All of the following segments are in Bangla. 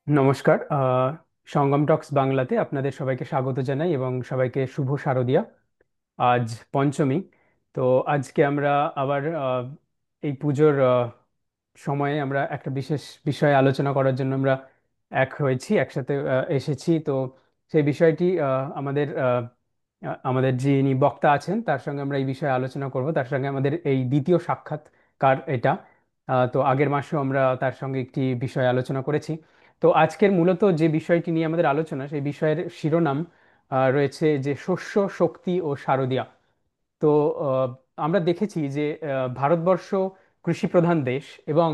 নমস্কার। সঙ্গম টক্স বাংলাতে আপনাদের সবাইকে স্বাগত জানাই এবং সবাইকে শুভ শারদিয়া। আজ পঞ্চমী। তো আজকে আমরা আবার এই পুজোর সময়ে আমরা একটা বিশেষ বিষয়ে আলোচনা করার জন্য আমরা একসাথে এসেছি। তো সেই বিষয়টি আমাদের যিনি বক্তা আছেন তার সঙ্গে আমরা এই বিষয়ে আলোচনা করব। তার সঙ্গে আমাদের এই দ্বিতীয় সাক্ষাৎকার এটা। তো আগের মাসেও আমরা তার সঙ্গে একটি বিষয়ে আলোচনা করেছি। তো আজকের মূলত যে বিষয়টি নিয়ে আমাদের আলোচনা, সেই বিষয়ের শিরোনাম রয়েছে যে শস্য, শক্তি ও শারদীয়া। তো আহ, আমরা দেখেছি যে ভারতবর্ষ কৃষি প্রধান দেশ, এবং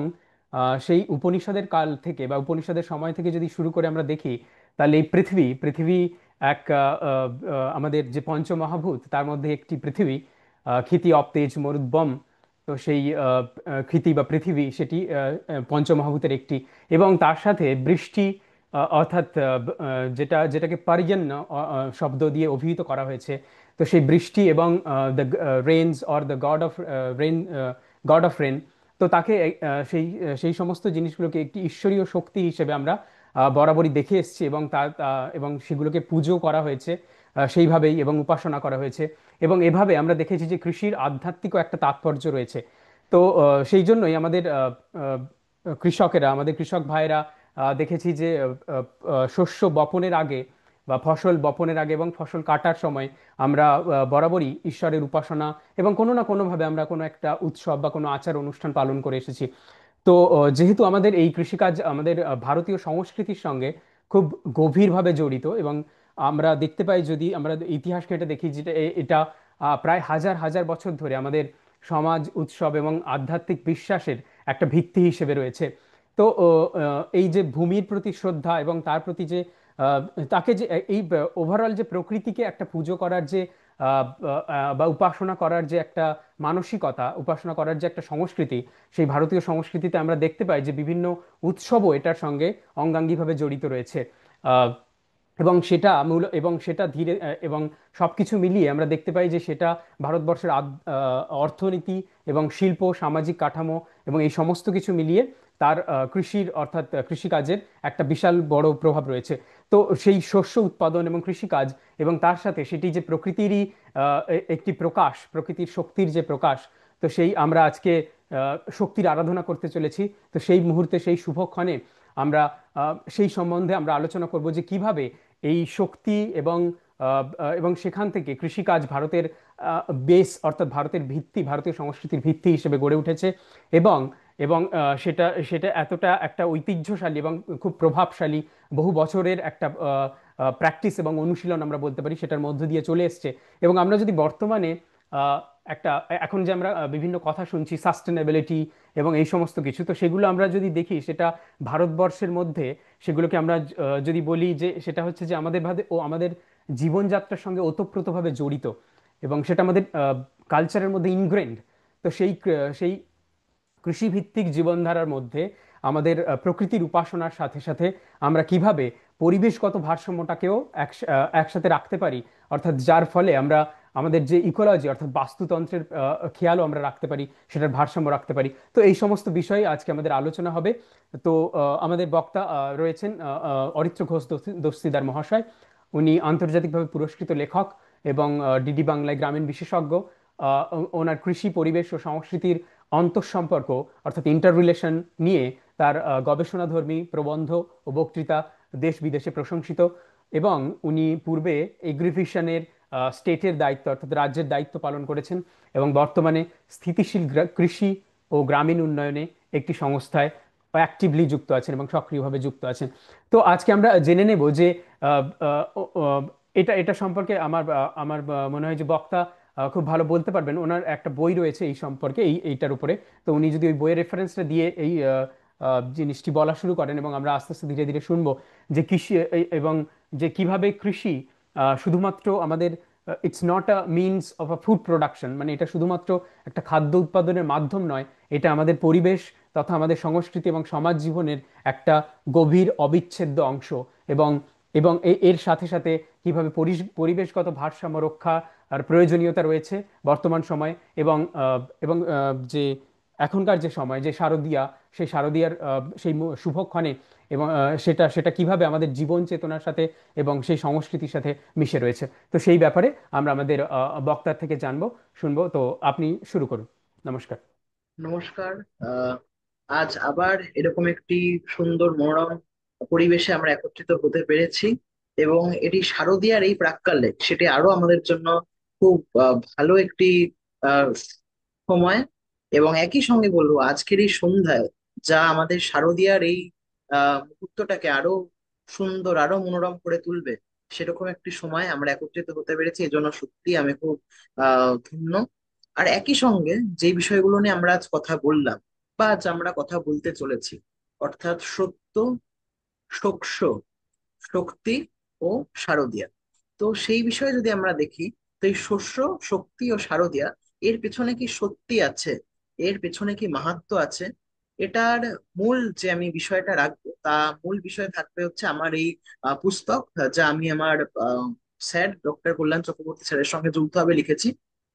সেই উপনিষদের কাল থেকে বা উপনিষদের সময় থেকে যদি শুরু করে আমরা দেখি, তাহলে এই পৃথিবী এক আমাদের যে পঞ্চমহাভূত তার মধ্যে একটি পৃথিবী। ক্ষিতি অপ তেজ মরুদ্যম। তো সেই ক্ষিতি বা পৃথিবী সেটি পঞ্চমহাভূতের একটি, এবং তার সাথে বৃষ্টি, অর্থাৎ যেটাকে পার্জন্য শব্দ দিয়ে অভিহিত করা হয়েছে। তো সেই বৃষ্টি এবং the rains or the rain god of rain, তো তাকে সেই সমস্ত জিনিসগুলোকে একটি ঈশ্বরীয় শক্তি হিসেবে আমরা বরাবরই দেখে এসেছি, এবং এবং সেগুলোকে পুজো করা হয়েছে সেইভাবেই, এবং উপাসনা করা হয়েছে। এবং এভাবে আমরা দেখেছি যে কৃষির আধ্যাত্মিকও একটা তাৎপর্য রয়েছে। তো সেই জন্যই আমাদের কৃষক ভাইরা দেখেছি যে শস্য বপনের আগে বা ফসল বপনের আগে এবং ফসল কাটার সময় আমরা বরাবরই ঈশ্বরের উপাসনা এবং কোনো না কোনোভাবে আমরা কোনো একটা উৎসব বা কোনো আচার অনুষ্ঠান পালন করে এসেছি। তো যেহেতু আমাদের এই কৃষিকাজ আমাদের ভারতীয় সংস্কৃতির সঙ্গে খুব গভীরভাবে জড়িত, এবং আমরা দেখতে পাই, যদি আমরা ইতিহাস ঘেঁটে দেখি, যেটা এটা প্রায় হাজার হাজার বছর ধরে আমাদের সমাজ, উৎসব এবং আধ্যাত্মিক বিশ্বাসের একটা ভিত্তি হিসেবে রয়েছে। তো এই যে ভূমির প্রতি শ্রদ্ধা এবং তার প্রতি যে আহ, তাকে যে এই ওভারঅল যে প্রকৃতিকে একটা পুজো করার যে বা উপাসনা করার যে একটা মানসিকতা, উপাসনা করার যে একটা সংস্কৃতি, সেই ভারতীয় সংস্কৃতিতে আমরা দেখতে পাই যে বিভিন্ন উৎসবও এটার সঙ্গে অঙ্গাঙ্গিভাবে জড়িত রয়েছে। আহ, এবং সেটা ধীরে এবং সবকিছু মিলিয়ে আমরা দেখতে পাই যে সেটা ভারতবর্ষের অর্থনীতি এবং শিল্প, সামাজিক কাঠামো এবং এই সমস্ত কিছু মিলিয়ে তার কৃষির, অর্থাৎ কৃষিকাজের একটা বিশাল বড় প্রভাব রয়েছে। তো সেই শস্য উৎপাদন এবং কৃষিকাজ, এবং তার সাথে সেটি যে প্রকৃতিরই একটি প্রকাশ, প্রকৃতির শক্তির যে প্রকাশ। তো সেই আমরা আজকে শক্তির আরাধনা করতে চলেছি। তো সেই মুহূর্তে, সেই শুভক্ষণে আমরা সেই সম্বন্ধে আমরা আলোচনা করব যে কিভাবে এই শক্তি এবং সেখান থেকে কৃষিকাজ ভারতের বেস, অর্থাৎ ভারতের ভিত্তি, ভারতীয় সংস্কৃতির ভিত্তি হিসেবে গড়ে উঠেছে। এবং এবং সেটা সেটা এতটা একটা ঐতিহ্যশালী এবং খুব প্রভাবশালী, বহু বছরের একটা প্র্যাকটিস এবং অনুশীলন আমরা বলতে পারি, সেটার মধ্য দিয়ে চলে এসছে। এবং আমরা যদি বর্তমানে আহ, একটা এখন যে আমরা বিভিন্ন কথা শুনছি, সাস্টেনেবিলিটি এবং এই সমস্ত কিছু, তো সেগুলো আমরা যদি দেখি, সেটা ভারতবর্ষের মধ্যে সেগুলোকে আমরা যদি বলি যে সেটা হচ্ছে যে আমাদের জীবনযাত্রার সঙ্গে ওতপ্রোতভাবে জড়িত, এবং সেটা আমাদের কালচারের মধ্যে ইনগ্রেন্ড। তো সেই কৃষিভিত্তিক জীবনধারার মধ্যে আমাদের প্রকৃতির উপাসনার সাথে সাথে আমরা কিভাবে পরিবেশগত ভারসাম্যটাকেও একসাথে রাখতে পারি, অর্থাৎ যার ফলে আমরা আমাদের যে ইকোলজি, অর্থাৎ বাস্তুতন্ত্রের খেয়ালও আমরা রাখতে পারি, সেটার ভারসাম্য রাখতে পারি। তো এই সমস্ত বিষয়ে আজকে আমাদের আলোচনা হবে। তো আমাদের বক্তা রয়েছেন অরিত্র ঘোষ দস্তিদার মহাশয়। উনি আন্তর্জাতিকভাবে পুরস্কৃত লেখক এবং ডিডি বাংলায় গ্রামীণ বিশেষজ্ঞ। ওনার কৃষি, পরিবেশ ও সংস্কৃতির অন্তঃসম্পর্ক, অর্থাৎ ইন্টার রিলেশন নিয়ে তার গবেষণাধর্মী প্রবন্ধ ও বক্তৃতা দেশ বিদেশে প্রশংসিত। এবং উনি পূর্বে এগ্রিভিশনের স্টেটের দায়িত্ব, অর্থাৎ রাজ্যের দায়িত্ব পালন করেছেন, এবং বর্তমানে স্থিতিশীল কৃষি ও গ্রামীণ উন্নয়নে একটি সংস্থায় অ্যাক্টিভলি যুক্ত আছেন এবং সক্রিয়ভাবে যুক্ত আছেন। তো আজকে আমরা জেনে নেব যে আহ, আহ, আহ, এটা সম্পর্কে আমার মনে হয় যে বক্তা খুব ভালো বলতে পারবেন। ওনার একটা বই রয়েছে এই সম্পর্কে, এইটার উপরে। তো উনি যদি ওই বইয়ের রেফারেন্সটা দিয়ে এই জিনিসটি বলা শুরু করেন, এবং আমরা আস্তে আস্তে ধীরে ধীরে শুনবো যে কৃষি এবং যে কিভাবে কৃষি শুধুমাত্র আমাদের, it's not a means of a food production, মানে এটা শুধুমাত্র একটা খাদ্য উৎপাদনের মাধ্যম নয়, এটা আমাদের পরিবেশ তথা আমাদের সংস্কৃতি এবং সমাজ জীবনের একটা গভীর অবিচ্ছেদ্য অংশ। এবং এবং এর সাথে সাথে কিভাবে পরিবেশগত ভারসাম্য রক্ষা আর প্রয়োজনীয়তা রয়েছে বর্তমান সময়ে। এবং যে এখনকার যে সময়, যে শারদীয়া, সেই শারদীয়ার সেই শুভক্ষণে, এবং সেটা সেটা কিভাবে আমাদের জীবন চেতনার সাথে এবং সেই সংস্কৃতির সাথে মিশে রয়েছে। তো সেই ব্যাপারে আমরা আমাদের বক্তার থেকে জানবো, শুনবো। তো আপনি শুরু করুন। নমস্কার। নমস্কার। আহ আজ আবার এরকম একটি সুন্দর মনোরম পরিবেশে আমরা একত্রিত হতে পেরেছি, এবং এটি শারদীয়ার এই প্রাক্কালে সেটি আরো আমাদের জন্য খুব ভালো একটি আহ, সময়। এবং একই সঙ্গে বলবো, আজকের এই সন্ধ্যায় যা আমাদের শারদীয়ার এই মুহূর্তটাকে আরো সুন্দর, আরো মনোরম করে তুলবে, সেরকম একটি সময় আমরা একত্রিত হতে পেরেছি। এজন্য সত্যি আমি খুব ধন্য। আর একই সঙ্গে যে বিষয়গুলো নিয়ে আমরা আজ কথা বললাম, বা আজ আমরা কথা বলতে চলেছি, অর্থাৎ সত্য, সোকস, শক্তি ও শারদিয়া। তো সেই বিষয়ে যদি আমরা দেখি, তো এই শস্য, শক্তি ও শারদিয়া, এর পেছনে কি সত্যি আছে, এর পেছনে কি মাহাত্ম্য আছে, এটার মূল যে আমি বিষয়টা রাখবো, তা মূল বিষয় থাকবে হচ্ছে আমার এই পুস্তক, যা আমি আমার স্যার ডক্টর কল্যাণ চক্রবর্তী স্যারের সঙ্গে যৌথভাবে লিখেছি।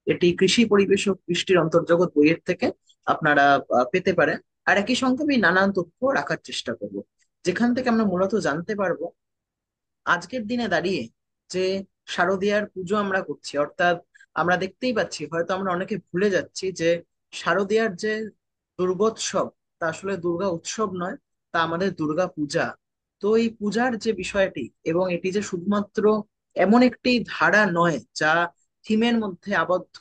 এটি কৃষি, পরিবেশ ও কৃষ্টির অন্তর্জগৎ বইয়ের থেকে আপনারা পেতে পারেন। আর একই সঙ্গে আমি নানান তথ্য রাখার চেষ্টা করব, যেখান থেকে আমরা মূলত জানতে পারবো আজকের দিনে দাঁড়িয়ে যে শারদীয়ার পুজো আমরা করছি, অর্থাৎ আমরা দেখতেই পাচ্ছি, হয়তো আমরা অনেকে ভুলে যাচ্ছি যে শারদীয়ার যে দুর্গোৎসব, তা আসলে দুর্গা উৎসব নয়, তা আমাদের দুর্গা পূজা। তো এই পূজার যে বিষয়টি, এবং এটি যে শুধুমাত্র এমন একটি ধারা নয় যা থিমের মধ্যে আবদ্ধ,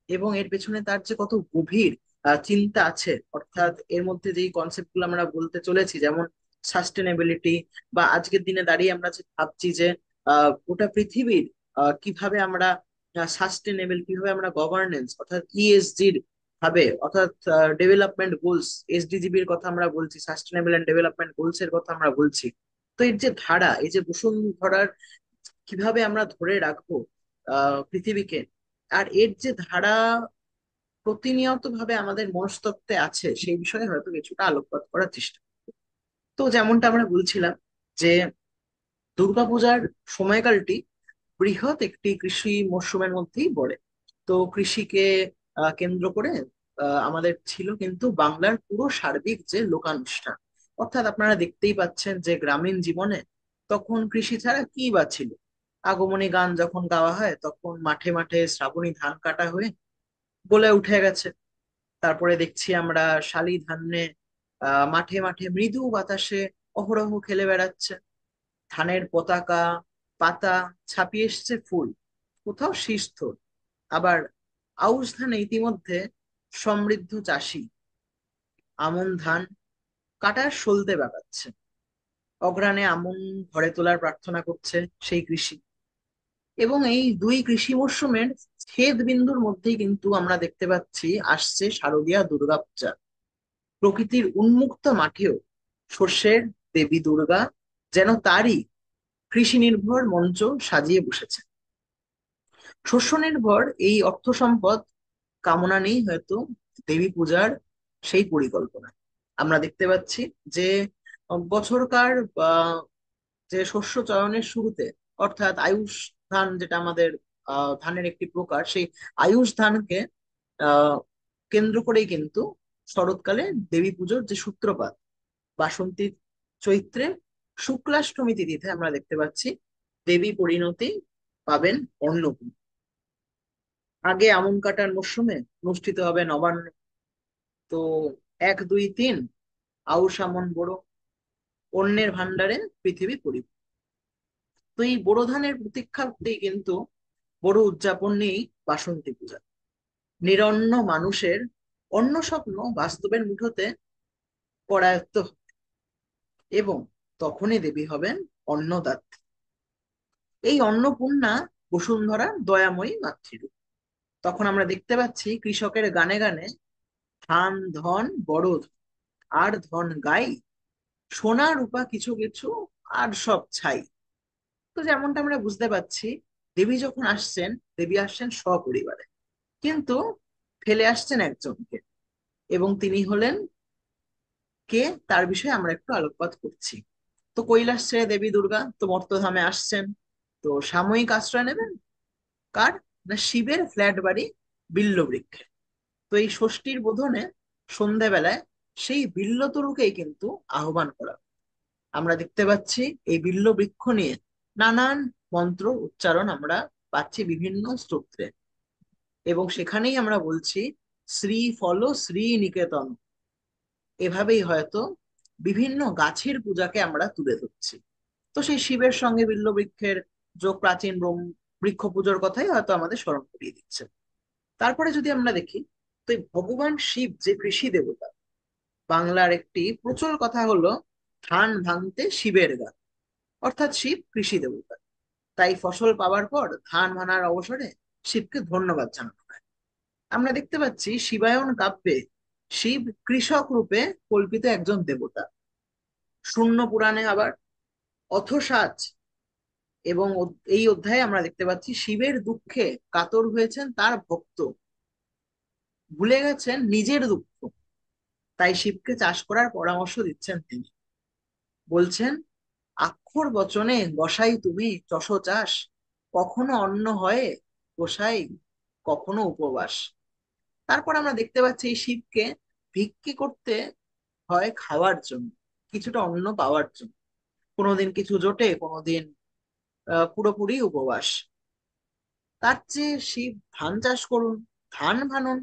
এবং এর পেছনে তার যে কত গভীর চিন্তা আছে, অর্থাৎ এর মধ্যে যেই কনসেপ্ট গুলো আমরা বলতে চলেছি, যেমন সাস্টেনেবিলিটি, বা আজকের দিনে দাঁড়িয়ে আমরা যে ভাবছি যে গোটা পৃথিবীর কিভাবে আমরা সাস্টেনেবল, কিভাবে আমরা গভর্নেন্স, অর্থাৎ ইএসজির ভাবে, অর্থাৎ ডেভেলপমেন্ট গোলস, এসডিজিবির কথা আমরা বলছি, সাস্টেনেবল এন্ড ডেভেলপমেন্ট গোলস এর কথা আমরা বলছি। তো এর যে ধারা, এই যে বসুন্ধরার কিভাবে আমরা ধরে রাখবো পৃথিবীকে, আর এর যে ধারা প্রতিনিয়ত ভাবে আমাদের মনস্তত্ত্বে আছে, সেই বিষয়ে হয়তো কিছুটা আলোকপাত করার চেষ্টা। তো যেমনটা আমরা বলছিলাম যে দুর্গাপূজার সময়কালটি বৃহৎ একটি কৃষি মরশুমের মধ্যেই পড়ে। তো কৃষিকে কেন্দ্র করে আমাদের ছিল কিন্তু বাংলার পুরো সার্বিক যে লোকানুষ্ঠান। অর্থাৎ আপনারা দেখতেই পাচ্ছেন যে গ্রামীণ জীবনে তখন কৃষি ছাড়া কি বা ছিল। আগমনী গান যখন গাওয়া হয়, তখন মাঠে মাঠে শ্রাবণী ধান কাটা হয়ে বলে উঠে গেছে। তারপরে দেখছি আমরা শালি ধানে মাঠে মাঠে মৃদু বাতাসে অহরহ খেলে বেড়াচ্ছে। ধানের পতাকা, পাতা ছাপিয়ে এসছে ফুল, কোথাও শীষস্থল। আবার আউশ ধানে ইতিমধ্যে সমৃদ্ধ চাষি আমন ধান কাটার সলতে বাগাচ্ছে। অগ্রাণে আমন ঘরে তোলার প্রার্থনা করছে সেই কৃষি। এবং এই দুই কৃষি মরশুমের ছেদ বিন্দুর মধ্যেই কিন্তু আমরা দেখতে পাচ্ছি আসছে শারদীয়া দুর্গাপূজা। প্রকৃতির উন্মুক্ত মাঠেও শস্যের দেবী দুর্গা যেন তারই কৃষি নির্ভর মঞ্চ সাজিয়ে বসেছে। শস্য নির্ভর এই অর্থ সম্পদ কামনা নেই হয়তো দেবী পূজার সেই পরিকল্পনা। আমরা দেখতে পাচ্ছি যে বছরকার যে শস্য চয়নের শুরুতে, অর্থাৎ আয়ুষ ধান, যেটা আমাদের ধানের একটি প্রকার, সেই আয়ুষ ধানকে আহ কেন্দ্র করেই কিন্তু শরৎকালে দেবী পুজোর যে সূত্রপাত, বাসন্তী চৈত্রে শুক্লাষ্টমী তিথিতে আমরা দেখতে পাচ্ছি দেবী পরিণতি পাবেন অন্নপূর্ণা। আগে আমন কাটার মরশুমে অনুষ্ঠিত হবে নবান্ন। তো 1, 2, 3 আউশ আমন বোরো, অন্যের ভান্ডারে পৃথিবী পরিপূর্ণ। তো এই বোরো ধানের প্রতীক্ষাতেই কিন্তু বড় উদযাপন নেই বাসন্তী পূজা। নিরন্ন মানুষের অন্য স্বপ্ন বাস্তবের মুঠোতে করায়ত্ত হবে, এবং তখনই দেবী হবেন অন্নদাত্রী। এই অন্নপূর্ণা বসুন্ধরা দয়াময়ী মাতৃরূপ। তখন আমরা দেখতে পাচ্ছি কৃষকের গানে গানে ধান ধন বড় ধন, আর ধন গাই, সোনা রূপা কিছু কিছু, আর সব ছাই। তো যেমনটা আমরা বুঝতে পাচ্ছি, দেবী যখন আসছেন, দেবী আসছেন সপরিবারে, কিন্তু ফেলে আসছেন একজনকে, এবং তিনি হলেন কে, তার বিষয়ে আমরা একটু আলোকপাত করছি। তো কৈলাস ছেড়ে দেবী দুর্গা তো মর্তধামে আসছেন। তো সাময়িক আশ্রয় নেবেন কার, না শিবের ফ্ল্যাট বাড়ি বিল্লবৃক্ষে। তো এই ষষ্ঠীর বোধনে সন্ধেবেলায় সেই বিল্লতরুকেই কিন্তু আহ্বান করা। আমরা দেখতে পাচ্ছি এই বিল্ল বৃক্ষ নিয়ে নানান মন্ত্র উচ্চারণ আমরা পাচ্ছি বিভিন্ন স্তোত্রে, এবং সেখানেই আমরা বলছি শ্রী ফল শ্রী নিকেতন। এভাবেই হয়তো বিভিন্ন গাছের পূজাকে আমরা তুলে ধরছি। তো সেই শিবের সঙ্গে বিল্ল বৃক্ষের যোগ প্রাচীন বৃক্ষ পুজোর কথাই হয়তো আমাদের স্মরণ করিয়ে দিচ্ছে। তারপরে যদি আমরা দেখি, তো এই ভগবান শিব যে কৃষি দেবতা, বাংলার একটি প্রচল কথা হলো ধান ভাঙতে শিবের গান। অর্থাৎ শিব কৃষি দেবতা, তাই ফসল পাওয়ার পর ধান ভাঙার অবসরে শিবকে ধন্যবাদ জানানো হয়। আমরা দেখতে পাচ্ছি শিবায়ন কাব্যে শিব কৃষক রূপে কল্পিত একজন দেবতা। শূন্য পুরাণে আবার অথসাজ, এবং এই অধ্যায়ে আমরা দেখতে পাচ্ছি শিবের দুঃখে কাতর হয়েছেন তার ভক্ত, ভুলে গেছেন নিজের দুঃখ, তাই শিবকে চাষ করার পরামর্শ দিচ্ছেন তিনি। বলছেন, আক্ষর বচনে গোসাই তুমি চষো চাষ, কখনো অন্ন হয় গোসাই, কখনো উপবাস। তারপর আমরা দেখতে পাচ্ছি এই শিবকে ভিক্ষে করতে হয় খাওয়ার জন্য, কিছুটা অন্ন পাওয়ার জন্য। কোনোদিন কিছু জোটে, কোনোদিন পুরোপুরি উপবাস। তার চেয়ে শিব ধান চাষ করুন, ধান ভানুন,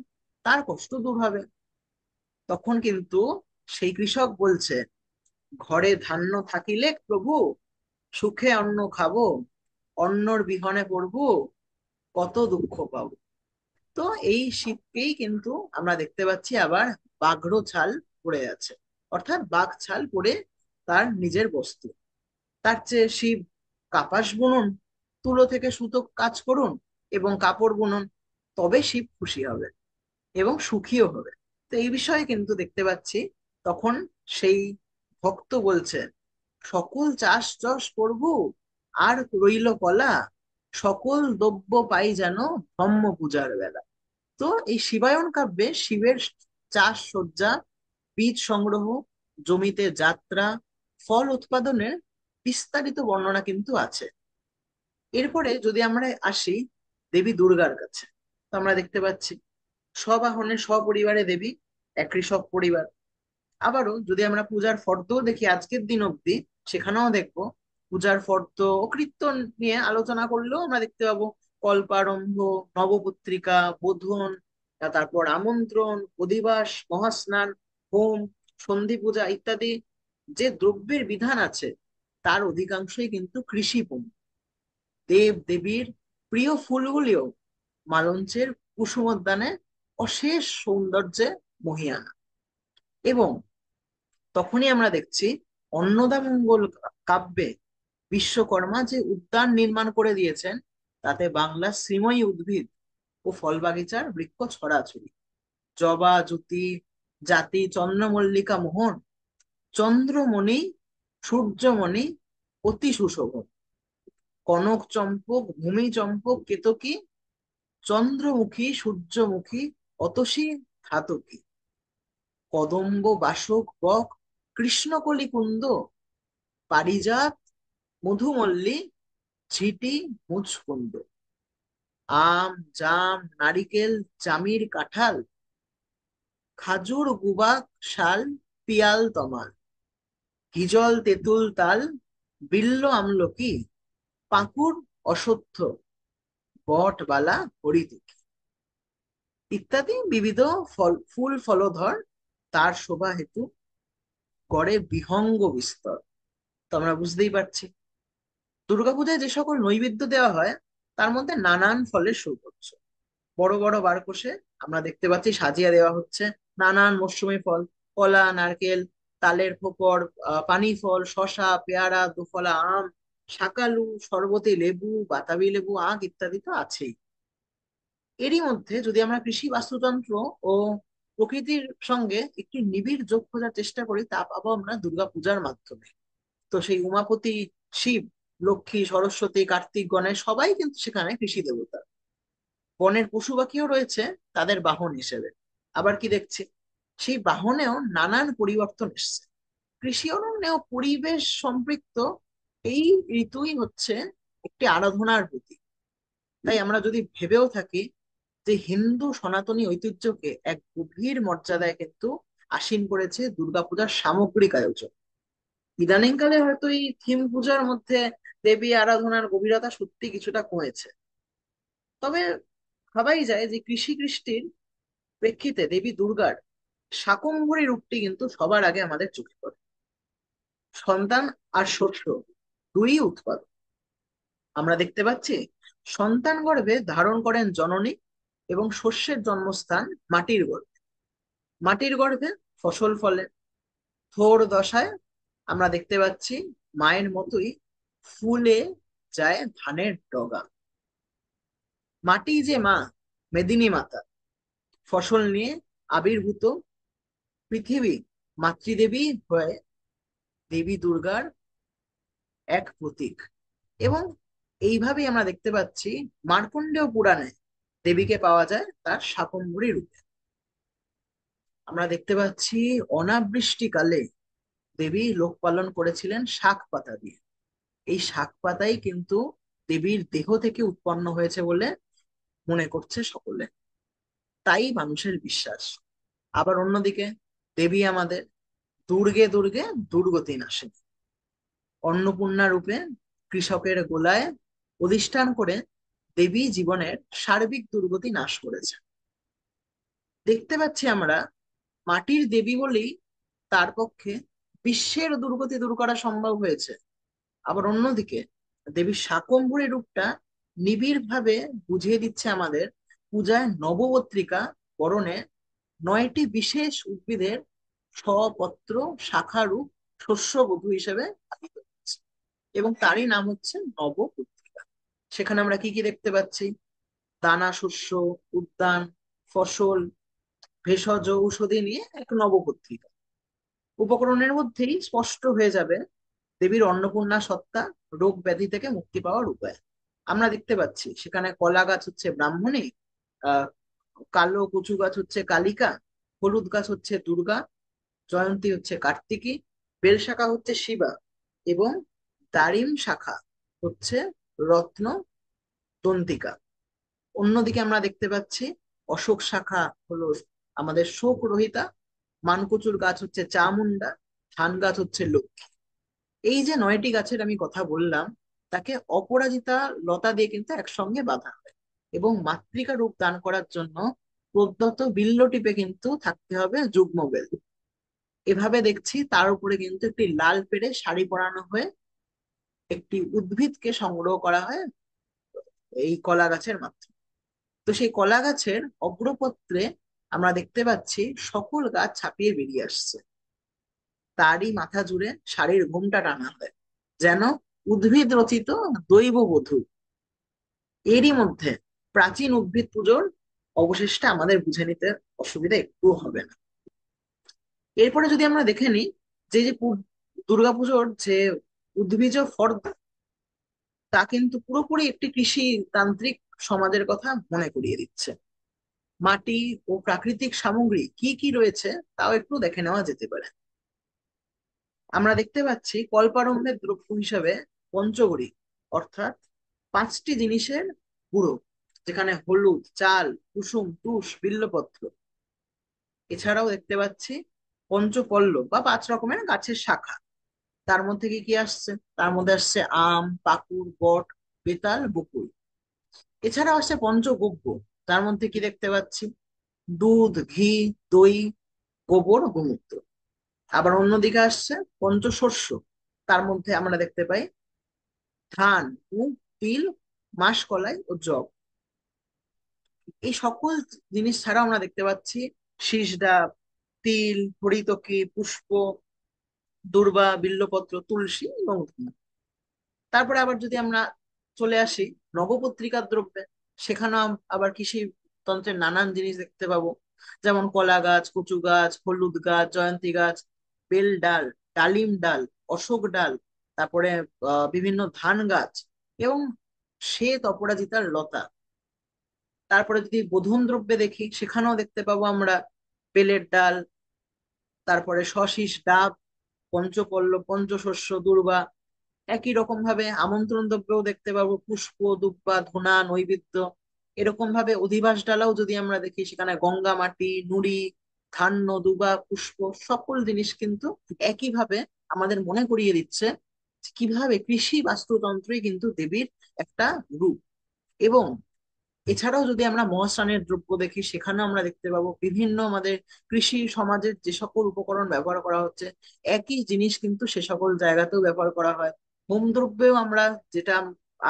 তার কষ্ট দূর হবে। তখন কিন্তু সেই কৃষক বলছে, ঘরে ধান্য থাকিলে প্রভু, সুখে অন্ন খাবো, অন্নর বিহনে পড়বো, কত দুঃখ পাবো। তো এই শিবকেই কিন্তু আমরা দেখতে পাচ্ছি আবার বাঘ্র ছাল পড়ে আছে, অর্থাৎ বাঘ ছাল পরে তার নিজের বস্তু। তার চেয়ে শিব কাপাস বুনুন, তুলো থেকে সুতো কাজ করুন এবং কাপড় বুনুন, তবে শিব খুশি হবে এবং সুখীও হবে। তো এই বিষয়ে কিন্তু দেখতে পাচ্ছি তখন সেই ভক্ত বলছে, সকল চাষ চাষ করব, আর রইল কলা, সকল দ্রব্য পাই যেন ব্রহ্ম পূজার বেলা। তো এই শিবায়ন কাব্যে শিবের চাষ সজ্জা, বীজ সংগ্রহ, জমিতে যাত্রা, ফল উৎপাদনের বিস্তারিত বর্ণনা কিন্তু আছে। এরপরে যদি আমরা আসি দেবী দুর্গার কাছে, তো আমরা দেখতে পাচ্ছি সবাহনে সপরিবারে দেবী, এক কৃষক পরিবার। আবারও যদি আমরা পূজার ফর্দ দেখি আজকের দিন অব্দি, সেখানেও দেখবো পূজার ফর্দ ও কীর্তন নিয়ে আলোচনা করলেও আমরা দেখতে পাবো কল্পারম্ভ, নবপত্রিকা, বোধন, তারপর আমন্ত্রণ, অধিবাস, মহাস্নান, হোম, সন্ধি পূজা ইত্যাদি যে দ্রব্যের বিধান আছে, তার অধিকাংশই কিন্তু কৃষি পণ্য। দেব দেবীর প্রিয় ফুলগুলিও মালঞ্চের কুসুমোদ্যানে অশেষ সৌন্দর্যে মহিয়ানা। এবং তখনই আমরা দেখছি অন্নদামঙ্গল কাব্যে বিশ্বকর্মা যে উদ্যান নির্মাণ করে দিয়েছেন, তাতে বাংলা শ্রীময়ী উদ্ভিদ ও ফল বাগিচার বৃক্ষ ছড়াছড়ি। জবা জ্যোতি জাতি চন্দ্রমল্লিকা মোহন, চন্দ্রমণি সূর্যমণি অতি সুশোভন, কনক চম্পক ভূমি চম্পক কেতকী, চন্দ্রমুখী সূর্যমুখী অতসী ধাতকী, কদম্ব বাসক বক কৃষ্ণকলি কুন্দ, পারিজাত মধুমল্লী ঝিটি মুচকুন্দ, আম জাম নারিকেল জামির কাঁঠাল, খাজুর গুবাক শাল পিয়াল তমাল, হিজল তেঁতুল তাল, বিল্ব আমলকি, পাকুড় অশ্বত্থ, বট বালা হরিতকি ইত্যাদি বিবিধ ফুল ফলধর, তার শোভা হেতু গড়ে বিহঙ্গ বিস্তর। তো আমরা বুঝতেই পারছি দুর্গাপূজায় যে সকল নৈবেদ্য দেওয়া হয়, তার মধ্যে নানান ফলের সুগন্ধ। বড় বড় বারকোশে আমরা দেখতে পাচ্ছি সাজিয়ে দেওয়া হচ্ছে নানান মরশুমি ফল, কলা, নারকেল, তালের ফোকর, পানি ফল, শসা, পেয়ারা, দোফলা আম, শাকালু, শরবতি লেবু, বাতাবি লেবু, আখ ইত্যাদি তো আছেই। এরই মধ্যে যদি আমরা কৃষি বাস্তুতন্ত্র ও প্রকৃতির সঙ্গে একটি নিবিড় যোগ খোঁজার চেষ্টা করি, তা পাবো আমরা দুর্গাপূজার মাধ্যমে। তো সেই উমাপতি শিব, লক্ষ্মী, সরস্বতী, কার্তিক, গণেশ সবাই কিন্তু সেখানে কৃষি দেবতা। বনের পশু পাখিও রয়েছে তাদের বাহন হিসেবে। আবার কি দেখছি, সেই বাহনেও নানান পরিবর্তন এসছে। কৃষি অরণ্যেও পরিবেশ সম্পৃক্ত এই ঋতুই হচ্ছে একটি আরাধনার প্রতীক। তাই আমরা যদি ভেবেও থাকি যে হিন্দু সনাতনী ঐতিহ্যকে এক গভীর মর্যাদায় কিন্তু আসীন করেছে দুর্গাপূজার সামগ্রিক আয়োজন। ইদানিং কালে হয়তো এই থিম পূজার মধ্যে দেবী আরাধনার গভীরতা সত্যি কিছুটা কমেছে। তবে ভাবাই যায় যে কৃষি কৃষ্টির প্রেক্ষিতে দেবী দুর্গার শাকম্ভরী রূপটি কিন্তু সবার আগে আমাদের চোখে পড়ে। সন্তান আর শস্য দুই উৎপাদন আমরা দেখতে পাচ্ছি। সন্তান গর্ভে ধারণ করেন জননী, এবং শস্যের জন্মস্থান মাটির গর্ভে। মাটির গর্ভে ফসল ফলে। থোর দশায় আমরা দেখতে পাচ্ছি মায়ের মতোই ফুলে যায় ধানের ডগা। মাটি যে মা, মেদিনী মাতা, ফসল নিয়ে আবির্ভূত পৃথিবী মাতৃদেবী হয়ে দেবী দুর্গার এক প্রতীক। এবং এইভাবেই আমরা দেখতে পাচ্ছি মার্কণ্ডেয় পুরাণে দেবীকে পাওয়া যায় তার শাকম্ভরী রূপে। আমরা দেখতে পাচ্ছি অনাবৃষ্টিকালে দেবী লোক পালন করেছিলেন শাক পাতা দিয়ে। এই শাক পাতাই কিন্তু দেবীর দেহ থেকে উৎপন্ন হয়েছে বলে মনে করছে সকলে, তাই মানুষের বিশ্বাস। আবার অন্যদিকে দেবী আমাদের দুর্গে দুর্গে দুর্গতি নাশিনী, অন্নপূর্ণা রূপে কৃষকের গোলায় অধিষ্ঠান করে দেবী জীবনের সার্বিক দুর্গতি নাশ করেছে। দেখতে পাচ্ছি আমরা মাটির দেবী বলেই তার পক্ষে বিশ্বের দুর্গতি দূর করা সম্ভব হয়েছে। আবার অন্যদিকে দেবীর শাকম্ভরী রূপটা নিবিড় ভাবে বুঝিয়ে দিচ্ছে আমাদের পূজায় নবপত্রিকা বরণে 9টি বিশেষ উদ্ভিদের স্বপত্র শাখারূপ শস্যবধূ হিসেবে পালিত হচ্ছে, এবং তারই নাম হচ্ছে নবপত্রিকা। সেখানে আমরা কি কি দেখতে পাচ্ছি? দানা শস্য, উদ্যান, ফসল, ভেষজ ঔষধি নিয়ে এক নবপত্রিকা। উপকরণের মধ্যেই স্পষ্ট হয়ে যাবে দেবীর অন্নপূর্ণা সত্তা, রোগ ব্যাধি থেকে মুক্তি পাওয়ার উপায়। আমরা দেখতে পাচ্ছি সেখানে কলা গাছ হচ্ছে ব্রাহ্মণী, আহ কালো কচু গাছ হচ্ছে কালিকা, হলুদ গাছ হচ্ছে দুর্গা, জয়ন্তী হচ্ছে কার্তিকী, বেল শাখা হচ্ছে শিবা, এবং দারিম শাখা হচ্ছে রত্ন দন্তিকা। অন্যদিকে আমরা দেখতে পাচ্ছি অশোক শাখা হলো আমাদের শোক রহিতা, মানকচুর গাছ হচ্ছে চামুন্ডা, ধান গাছ হচ্ছে লক্ষ্মী। এই যে 9টি গাছের আমি কথা বললাম, তাকে অপরাজিতা লতা দিয়ে কিন্তু একসঙ্গে বাঁধা হয়, এবং মাতৃকা রূপ দান করার জন্য প্রদত্ত বিল্ল টিপে কিন্তু থাকতে হবে যুগ্ম বেল। এভাবে দেখছি তার উপরে কিন্তু একটি লাল পেড়ে শাড়ি পরানো হয়ে একটি উদ্ভিদকে সংগ্রহ করা হয় এই কলা গাছের মাধ্যমে। তো সেই কলা গাছের অগ্রপত্রে আমরা দেখতে পাচ্ছি সকল গাছ ছাপিয়ে বেরিয়ে আসছে, তারই মাথা জুড়ে শাড়ির ঘোমটা টানা হয়, যেন উদ্ভিদ রচিত দৈব বধূ। এরই মধ্যে প্রাচীন উদ্ভিদ পুজোর অবশিষ্ট আমাদের বুঝে নিতে অসুবিধা একটুও হবে না। এরপরে যদি আমরা দেখে নিই যে যে দুর্গাপুজোর যে উদ্ভিজ ফর্দ, তা কিন্তু পুরোপুরি একটি কৃষি তান্ত্রিক সমাজের কথা মনে করিয়ে দিচ্ছে। মাটি ও প্রাকৃতিক সামগ্রী কি কি রয়েছে তাও একটু দেখে নেওয়া যেতে পারে। আমরা দেখতে পাচ্ছি কল্পারম্ভের দ্রব্য হিসাবে পঞ্চগড়ি, অর্থাৎ 5টি জিনিসের গুঁড়ো, যেখানে হলুদ, চাল, কুসুম, তুষ, বিল্লপত্র। এছাড়াও দেখতে পাচ্ছি পঞ্চপল্লব বা 5 রকমের গাছের শাখা। তার মধ্যে কি কি আসছে? তার মধ্যে আসছে আম, পাকুড়, বট, বেতাল, বকুল। এছাড়াও আসছে পঞ্চগব্য। তার মধ্যে কি দেখতে পাচ্ছি? দুধ, ঘি, দই, গোবর, গোমূত্র। আবার অন্যদিকে আসছে পঞ্চশস্য। তার মধ্যে আমরা দেখতে পাই ধান, মুগ, তিল, মাসকলাই ও যব। এই সকল জিনিস ছাড়াও আমরা দেখতে পাচ্ছি শীষডাব, তিল, হরিতকি, পুষ্প, দূর্বা, বিল্লপত্র, তুলসী এবং ধূপ। তারপরে আবার যদি আমরা চলে আসি নবপত্রিকার দ্রব্যে, সেখানেও আবার কৃষি তন্ত্রের নানান জিনিস দেখতে পাবো, যেমন কলা গাছ, কচু গাছ, হলুদ গাছ, জয়ন্তী গাছ, বেল ডাল, ডালিম ডাল, অশোক ডাল, তারপরে বিভিন্ন ধান গাছ, এবং শ্বেত অপরাজিতার লতা। তারপরে যদি বোধন দ্রব্যে দেখি, সেখানেও দেখতে পাবো আমরা বেলের ডাল, তারপরে শশীষ ডাব, পঞ্চপল্লব, পঞ্চশস্য, দূর্বা। একই রকম ভাবে আমন্ত্রণ দ্রব্যও দেখতে পাবো পুষ্প, দুব্বা, ধূনা, নৈবেদ্য। এরকম ভাবে অধিবাস ডালাও যদি আমরা দেখি, সেখানে গঙ্গা মাটি, নুড়ি, ধান্য, দুবা, পুষ্প, সকল জিনিস কিন্তু একইভাবে আমাদের মনে করিয়ে দিচ্ছে যে কিভাবে কৃষি বাস্তুতন্ত্রই কিন্তু দেবীর একটা রূপ। এবং এছাড়াও যদি আমরা মহাস্নানের দ্রব্য দেখি, সেখানেও আমরা দেখতে পাবো বিভিন্ন আমাদের কৃষি সমাজের যে সকল উপকরণ ব্যবহার করা হচ্ছে, একই জিনিস কিন্তু সে সকল জায়গাতেও ব্যবহার করা হয়। হোম দ্রব্যেও আমরা, যেটা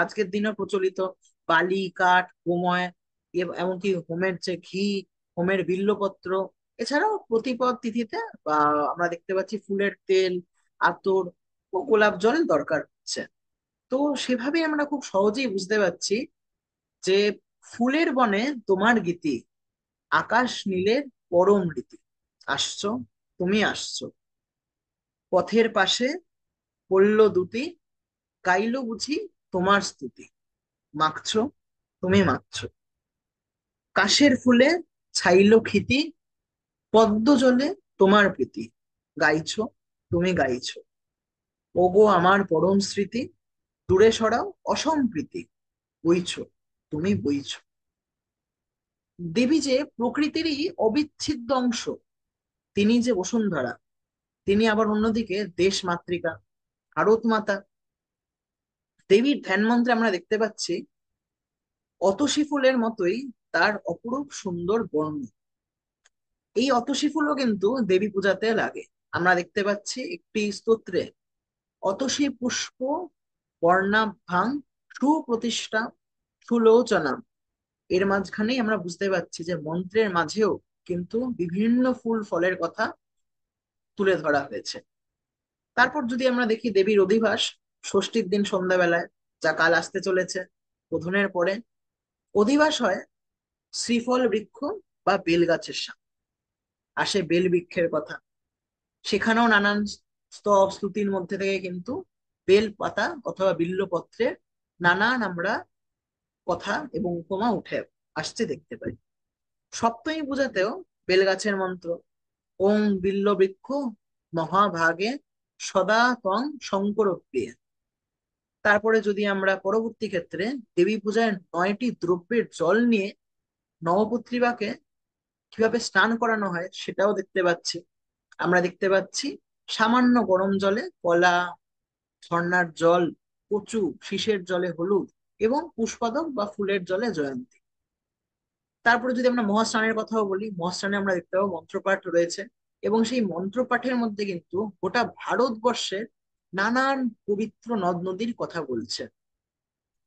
আজকের দিনে প্রচলিত, বালি, কাঠ, গোময়, এমনকি হোমের যে ঘি, হোমের বিল্লপত্র, এছাড়াও প্রতিপদ তিথিতে বা আমরা দেখতে পাচ্ছি ফুলের তেল, আতর ও গোলাপ জল দরকার হচ্ছে। তো সেভাবে আমরা খুব সহজেই বুঝতে পারছি যে ফুলের বনে তোমার গীতি, আকাশ নীলের পরম রীতি, আসছো, তুমি আসছো, পথের পাশে পড়ল দুটি, গাইলো বুঝি তোমার স্তুতি, মাখছো, তুমি মাখছো, কাশের ফুলে ছাইলো ক্ষিতি, পদ্ম জলে তোমার প্রীতি, গাইছো, তুমি গাইছো, ওগো আমার পরম স্মৃতি, দূরে সরাও অসম্প্রীতি, বইছো, তুমি বইছো। দেবী যে প্রকৃতিরই অবিচ্ছেদ্য অংশ, তিনি যে বসুন্ধরা, তিনি আবার অন্যদিকে দেশ মাতৃকা, ভারত মাতা। দেবীর ধ্যান মন্ত্রে আমরা দেখতে পাচ্ছি অতসী ফুলের মতোই তার অপরূপ সুন্দর বর্ণ। এই অতসী ফুলও কিন্তু দেবী পূজাতে লাগে। আমরা দেখতে পাচ্ছি একটি স্তোত্রে, অতসী পুষ্প বর্ণাভ্যাং সুপ্রতিষ্ঠা সুলোচনা। এর মাঝখানেই আমরা বুঝতে পারছি যে মন্ত্রের মাঝেও কিন্তু বিভিন্ন ফুল ফলের কথা তুলে ধরা হয়েছে। তারপর যদি আমরা দেখি দেবীর অধিবাস ষষ্ঠীর দিন সন্ধ্যাবেলায়, যা কাল আসতে চলেছে, বোধনের পরে অধিবাস হয় শ্রীফল বৃক্ষ বা বেল গাছের সামনে। আসে বেল বৃক্ষের কথা, সেখানেও নানান স্তব স্তুতির মধ্যে থেকে কিন্তু বেল পাতা অথবা বিল্লপত্রের নানান আমরা কথা এবং উপমা উঠে আসছে দেখতে পাই। সপ্তমী পূজাতেও বেল গাছের মন্ত্র, ওং বিল্ল বৃক্ষ মহাভাগে সদা ত্বং শঙ্কর প্রিয়। তারপরে যদি আমরা পরবর্তী ক্ষেত্রে দেবী পূজায় 9টি দ্রব্যের জল নিয়ে নবপুত্রিবাকে কিভাবে স্নান করানো হয় সেটাও দেখতে পাচ্ছি। আমরা দেখতে পাচ্ছি সামান্য গরম জলে কলা, ঝর্ণার জল কচু, শীষের জলে হলুদ এবং পুষ্পাদক বা ফুলের জলে জয়ন্তী। তারপরে যদি আমরা মহাস্নানের কথাও বলি, মহাস্নানে আমরা দেখতে পাবো মন্ত্রপাঠ রয়েছে, এবং সেই মন্ত্রপাঠের মধ্যে কিন্তু গোটা ভারতবর্ষের নানান পবিত্র নদ নদীর কথা বলছে,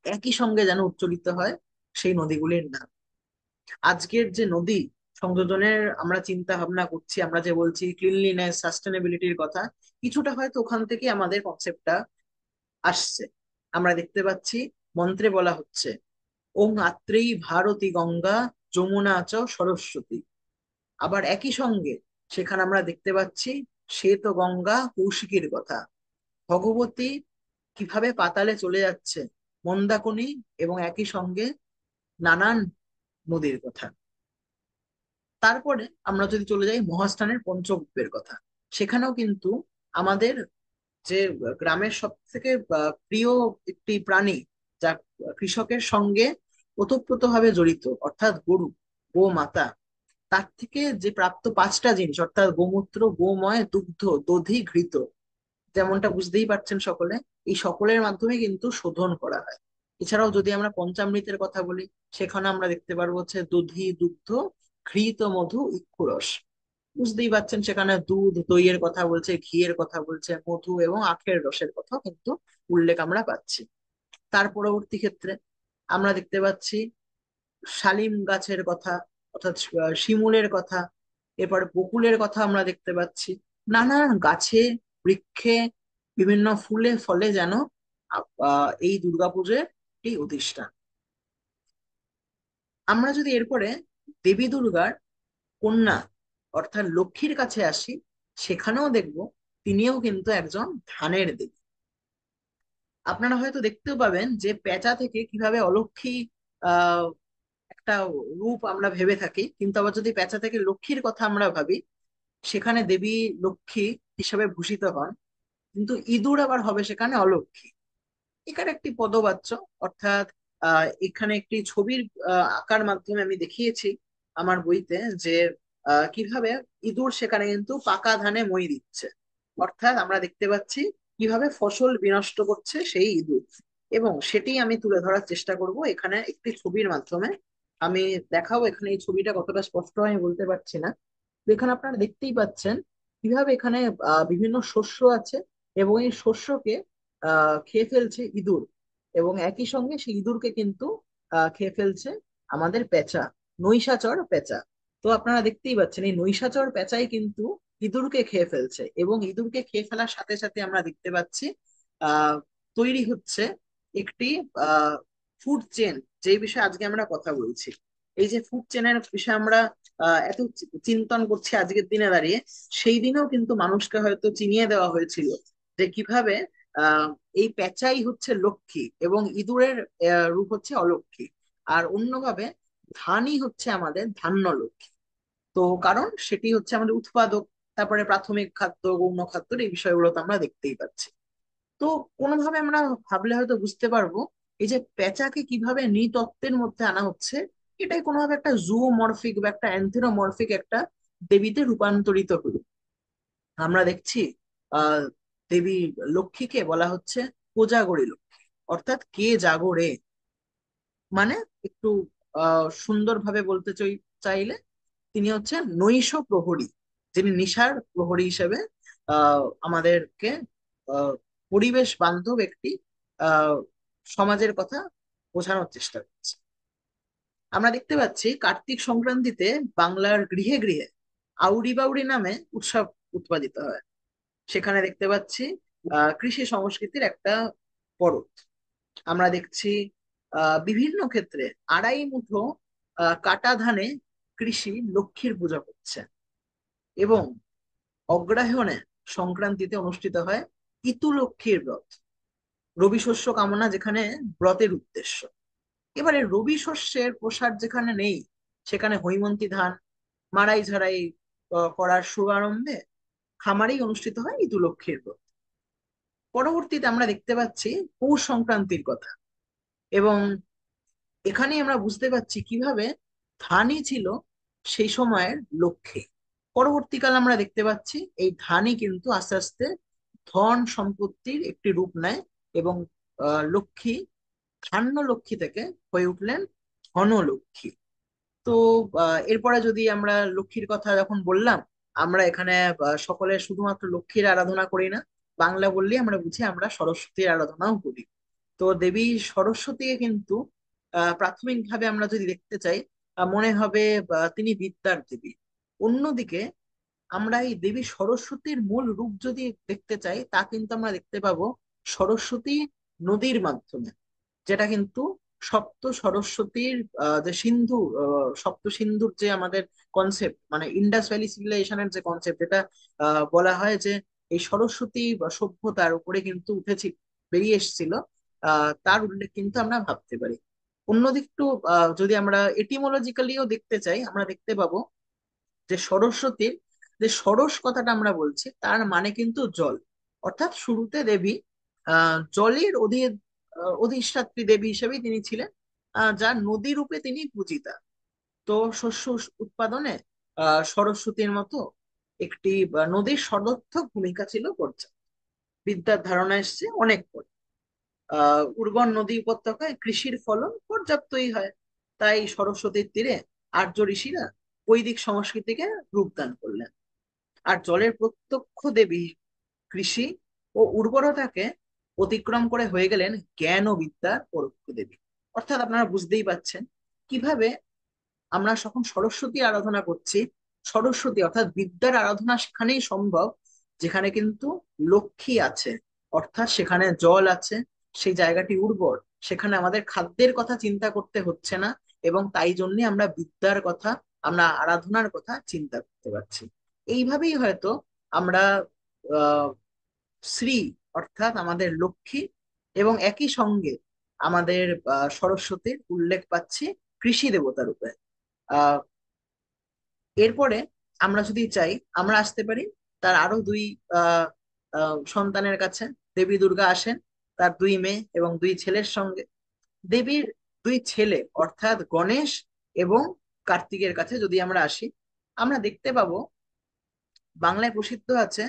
একই সঙ্গে যেন উচ্চারিত হয় সেই নদীগুলির নাম। আজকের যে নদী সংযোজনের আমরা চিন্তা ভাবনা করছি, আমরা যে বলছি ক্লিনলিনেস, সাস্টেনেবিলিটির কথা, কিছুটা হয়তো ওখান থেকে আমাদের কনসেপ্টটা আসছে। আমরা দেখতে পাচ্ছি মন্ত্রে বলা হচ্ছে, ওং আত্রেয়ী ভারতী গঙ্গা যমুনা চ সরস্বতী। আবার একই সঙ্গে সেখানে আমরা দেখতে পাচ্ছি শ্বেত গঙ্গা কৌশিকীর কথা, ভগবতী কিভাবে পাতালে চলে যাচ্ছে, মন্দাকিনী, এবং একই সঙ্গে নানান নদীর কথা। তারপরে আমরা যদি চলে যাই মহাস্থানের পঞ্চগব্যের কথা, সেখানেও কিন্তু আমাদের যে গ্রামের সব থেকে প্রিয় একটি প্রাণী, যা কৃষকের সঙ্গে ওতপ্রোতভাবে জড়িত, অর্থাৎ গরু, গোমাতা, তার থেকে যে প্রাপ্ত 5টা জিনিস, অর্থাৎ গোমূত্র, গোময়, দুগ্ধ, দধি, ঘৃত, যেমনটা বুঝতেই পারছেন সকলে, এই সকলের মাধ্যমে কিন্তু শোধন করা হয়। এছাড়াও যদি আমরা পঞ্চামৃতের কথা বলি, সেখানে আমরা দেখতে পারবো হচ্ছে দধি, দুগ্ধ, ঘৃত, মধু, ইক্ষুরস। বুঝতেই পারছেন সেখানে দুধ, দইয়ের কথা বলছে, ঘিয়ের কথা বলছে, মধু এবং আখের রসের কথা কিন্তু উল্লেখ আমরা পাচ্ছি। তার পরবর্তী ক্ষেত্রে আমরা দেখতে পাচ্ছি শালিম গাছের কথা, অর্থাৎ শিমুলের কথা, এরপর বকুলের কথা আমরা দেখতে পাচ্ছি। নানান গাছে, বৃক্ষে, বিভিন্ন ফুলে ফলে যেন এই দুর্গাপুজোর এই অধিষ্ঠান। আমরা যদি এরপরে দেবী দুর্গার কন্যা অর্থাৎ লক্ষ্মীর কাছে আসি, সেখানেও দেখব তিনিও কিন্তু একজন ধানের দেবী। আপনারা হয়তো দেখতেও পাবেন যে পেঁচা থেকে কিভাবে অলক্ষ্মী আহ একটা রূপ আমরা ভেবে থাকি, কিন্তু আবার যদি পেঁচা থেকে লক্ষ্মীর কথা আমরা ভাবি, সেখানে দেবী লক্ষ্মী হিসাবে ভূষিত হন, কিন্তু ইঁদুর আবার হবে সেখানে অলক্ষ্মী। এখানে একটি পদবাচ্য, অর্থাৎ এখানে একটি ছবির আঁকার মাধ্যমে আমি দেখিয়েছি আমার বইতে যে কিভাবে ইঁদুর সেখানে কিন্তু পাকা ধানে মই দিচ্ছে। অর্থাৎ আমরা দেখতে পাচ্ছি কিভাবে ফসল বিনষ্ট করছে সেই ইঁদুর, এবং সেটি আমি তুলে ধরার চেষ্টা করব এখানে একটি ছবির মাধ্যমে। আমি দেখাবো এখানে এই ছবিটা কতটা স্পষ্ট হয় আমি বলতে পারছি না। তো এখানে আপনারা দেখতেই পাচ্ছেন কিভাবে এখানে বিভিন্ন শস্য আছে, এবং এই শস্যকে খেয়ে ফেলছে ইঁদুর, এবং একই সঙ্গে সেই ইঁদুরকে কিন্তু খেয়ে ফেলছে আমাদের পেঁচা, নৈশাচর পেঁচা। তো আপনারা দেখতেই পাচ্ছেন এই নৈশাচর পেঁচাই কিন্তু ইঁদুরকে খেয়ে ফেলছে, এবং ইঁদুরকে খেয়ে ফেলার সাথে সাথে আমরা দেখতে পাচ্ছি আহ তৈরি হচ্ছে একটি ফুড চেন, যে বিষয়ে আজকে আমরা কথা বলছি। এই যে ফুড চেনের বিষয়ে আমরা এত চিন্তন করছি আজকের দিনে দাঁড়িয়ে, সেই দিনেও কিন্তু মানুষকে হয়তো চিনিয়ে দেওয়া হয়েছিল যে কিভাবে আহ এই পেঁচাই হচ্ছে লক্ষ্মী এবং ইঁদুরের রূপ হচ্ছে অলক্ষ্মী, আর অন্যভাবে ধানই হচ্ছে আমাদের ধান্য লক্ষ্মী। তো কারণ সেটি হচ্ছে আমাদের উৎপাদক, তারপরে প্রাথমিক খাদ্য, গৌণ খাদ্য, এই বিষয়গুলো তো আমরা দেখতেই পাচ্ছি। তো কোনোভাবে আমরা ভাবলে হয়তো বুঝতে পারবো এই যে পেঁচাকে কিভাবে নৃতত্ত্বের মধ্যে আনা হচ্ছে, এটাই কোনোভাবে একটা জুওমরফিক বা একটা অ্যানথ্রোমরফিক একটা দেবীতে রূপান্তরিত হলো। আমরা দেখছি আহ দেবী লক্ষ্মীকে বলা হচ্ছে কোজাগরী লক্ষ্মী, অর্থাৎ কে জাগরে, মানে একটু সুন্দরভাবে বলতে চাইলে তিনি হচ্ছেন নৈশ প্রহরী, যিনি নিশার প্রহরী হিসেবে আমাদেরকে আহ, পরিবেশ বান্ধব একটি আহ, সমাজের কথা বোঝানোর চেষ্টা করছে। আমরা দেখতে পাচ্ছি কার্তিক সংক্রান্তিতে বাংলার গৃহে গৃহে আউড়ি বাউড়ি নামে উৎসব উৎপাদিত হয়। সেখানে দেখতে পাচ্ছি কৃষি সংস্কৃতির একটা পরখ। আমরা দেখছি বিভিন্ন ক্ষেত্রে আড়াই মুঠো কাটা ধানে কৃষি লক্ষ্মীর পূজা করছে, এবং অগ্রহায়ণে সংক্রান্তিতে অনুষ্ঠিত হয় ইতু লক্ষ্মীর ব্রত, রবি শস্য কামনা যেখানে ব্রতের উদ্দেশ্য। এবারে রবি শস্যের প্রসার যেখানে নেই, সেখানে হৈমন্তী ধান মাড়াই ঝাড়াই করার শুভারম্ভে খামারেই অনুষ্ঠিত হয় ইতু লক্ষ্মীর ব্রত। পরবর্তীতে আমরা দেখতে পাচ্ছি পৌষ সংক্রান্তির কথা, এবং এখানেই আমরা বুঝতে পারছি কিভাবে ধানই ছিল সেই সময়ের লক্ষ্মী। পরবর্তীকালে আমরা দেখতে পাচ্ছি এই ধানই কিন্তু আস্তে আস্তে ধন সম্পত্তির একটি রূপ নেয়, এবং লক্ষ্মী ধান্য লক্ষ্মী থেকে হয়ে উঠলেন ধনলক্ষ্মী। তো এরপরে যদি আমরা লক্ষ্মীর কথা যখন বললাম, আমরা এখানে সকলে শুধুমাত্র লক্ষ্মীর আরাধনা করি না, বাংলা বললেই আমরা বুঝি আমরা সরস্বতীর আরাধনাও করি। তো দেবী সরস্বতীকে কিন্তু প্রাথমিকভাবে আমরা যদি দেখতে চাই মনে হবে তিনি বিদ্যার দেবী। অন্যদিকে আমরা এই দেবী সরস্বতীর মূল রূপ যদি দেখতে চাই, তা কিন্তু আমরা দেখতে পাবো সরস্বতী নদীর মাধ্যমে, যেটা কিন্তু সপ্ত সরস্বতীর যে সিন্ধু, সপ্ত সিন্ধুর যে আমাদের কনসেপ্ট, মানে ইন্ডাস ভ্যালি সিভিলাইজেশনের যে কনসেপ্ট, যেটা বলা হয় যে এই সরস্বতী বা সভ্যতার উপরে কিন্তু উঠেছিল, বেরিয়ে এসেছিল, তার উল্লেখ কিন্তু আমরা ভাবতে পারি। অন্যদিক একটু যদি আমরা এটিমোলজিক্যালিও দেখতে চাই, আমরা দেখতে পাবো যে সরস্বতীর যে সরস কথাটা আমরা বলছি তার মানে কিন্তু জল, অর্থাৎ শুরুতে দেবী জলের অধিষ্ঠাত্রী দেবী হিসেবেই তিনি ছিলেন, যার নদী রূপে তিনি পূজিতা। তো শস্য উৎপাদনে সরস্বতীর মতো একটি নদীর সদর্থক ভূমিকা ছিল পর্যাপ্ত। বিদ্যার ধারণা এসছে অনেক পরে। উর্বর নদী উপত্যকায় কৃষির ফলন পর্যাপ্তই হয়, তাই সরস্বতীর তীরে আর্য ঋষিরা বৈদিক সংস্কৃতিকে রূপদান করলেন। আর জলের প্রত্যক্ষ দেবী কৃষি ও উর্বরতাকে অতিক্রম করে হয়ে গেলেন জ্ঞান ও বিদ্যার পরোক্ষ দেবী। অর্থাৎ আপনারা বুঝতেই পাচ্ছেন কিভাবে আমরা যখন সরস্বতী আরাধনা করছি, সরস্বতী অর্থাৎ বিদ্যার আরাধনা সেখানেই সম্ভব যেখানে কিন্তু লক্ষ্মী আছে, অর্থাৎ সেখানে জল আছে, সেই জায়গাটি উর্বর, সেখানে আমাদের খাদ্যের কথা চিন্তা করতে হচ্ছে না, এবং তাই জন্যে আমরা বিদ্যার কথা, আমরা আরাধনার কথা চিন্তা করতে পারছি। এইভাবেই হয়তো আমরা আহ শ্রী অর্থাৎ আমাদের লক্ষ্মী এবং একই সঙ্গে আমাদের সরস্বতীর উল্লেখ পাচ্ছি কৃষি দেবতা রূপে। আহ এরপরে আমরা যদি চাই আমরা আসতে পারি তার আরো দুই আহ সন্তানের কাছে। দেবী দুর্গা আসেন তার দুই মেয়ে এবং দুই ছেলের সঙ্গে। দেবীর দুই ছেলে অর্থাৎ গণেশ এবং কার্তিকের কাছে যদি আমরা আসি, আমরা দেখতে পাবো বাংলায় প্রসিদ্ধ আছে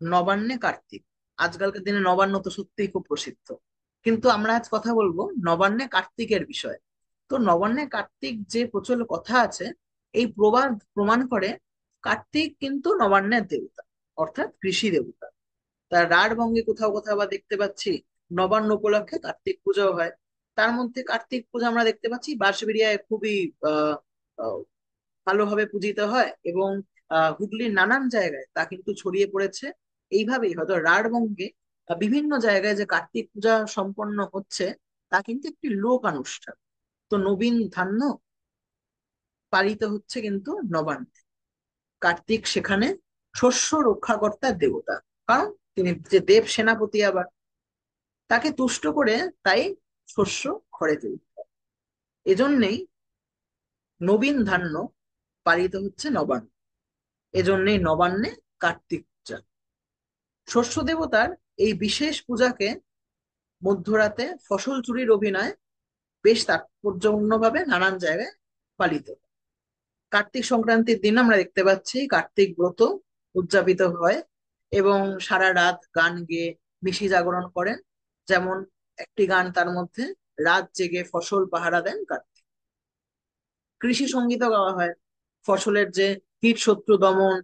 নবান্নে কার্তিক। আজকালকার দিনে নবান্ন তো সত্যিই খুব প্রসিদ্ধ, কিন্তু আমরা আজ কথা বলবো নবান্নে কার্তিকের বিষয়ে। তো নবান্নে কার্তিক যে প্রচল কথা আছে, এই প্রবাদ প্রমাণ করে কার্তিক কিন্তু নবান্নের দেবতা, অর্থাৎ কৃষি দেবতা। তার রাঢ়বঙ্গে কোথাও কোথাও বা দেখতে পাচ্ছি নবান্ন উপলক্ষে কার্তিক পূজাও হয়। তার মধ্যে কার্তিক পূজা আমরা দেখতে পাচ্ছি বাঁশবেড়িয়ায় খুবই আহ আহ, ভালোভাবে পূজিত হয়, এবং হুগলির নানান জায়গায় তা কিন্তু ছড়িয়ে পড়েছে। এইভাবেই হয়তো রাঢ়বঙ্গে বিভিন্ন জায়গায় যে কার্তিক পূজা সম্পন্ন হচ্ছে, তা কিন্তু একটি লোক অনুষ্ঠান। তো নবীন ধান্য পালিত হচ্ছে কিন্তু নবান্নে। কার্তিক সেখানে শস্য রক্ষাকর্তার দেবতা, কারণ তিনি যে দেব সেনাপতি আবার, তাকে তুষ্ট করে তাই শস্য ঘরে তুলতে হয়। এজন্যই নবীন ধান্য পালিত হচ্ছে নবান্ন, এজন্যই নবান্নে কার্তিক পূজা। শস্য দেবতার এই বিশেষ পূজাকে মধ্যরাতে ফসল চুরির অভিনয় বেশ তাৎপর্যপূর্ণভাবে নানান জায়গায় পালিত হয়। কার্তিক সংক্রান্তির দিন আমরা দেখতে পাচ্ছি কার্তিক ব্রত উদযাপিত হয়, এবং সারা রাত গান গেয়ে নিশি জাগরণ করেন। যেমন একটি গান তার মধ্যে, রাত জেগে ফসল পাহারা দেন কার্তিক। কৃষি সঙ্গীতও গাওয়া হয়, ফসলের যে কীট শত্রু দমন,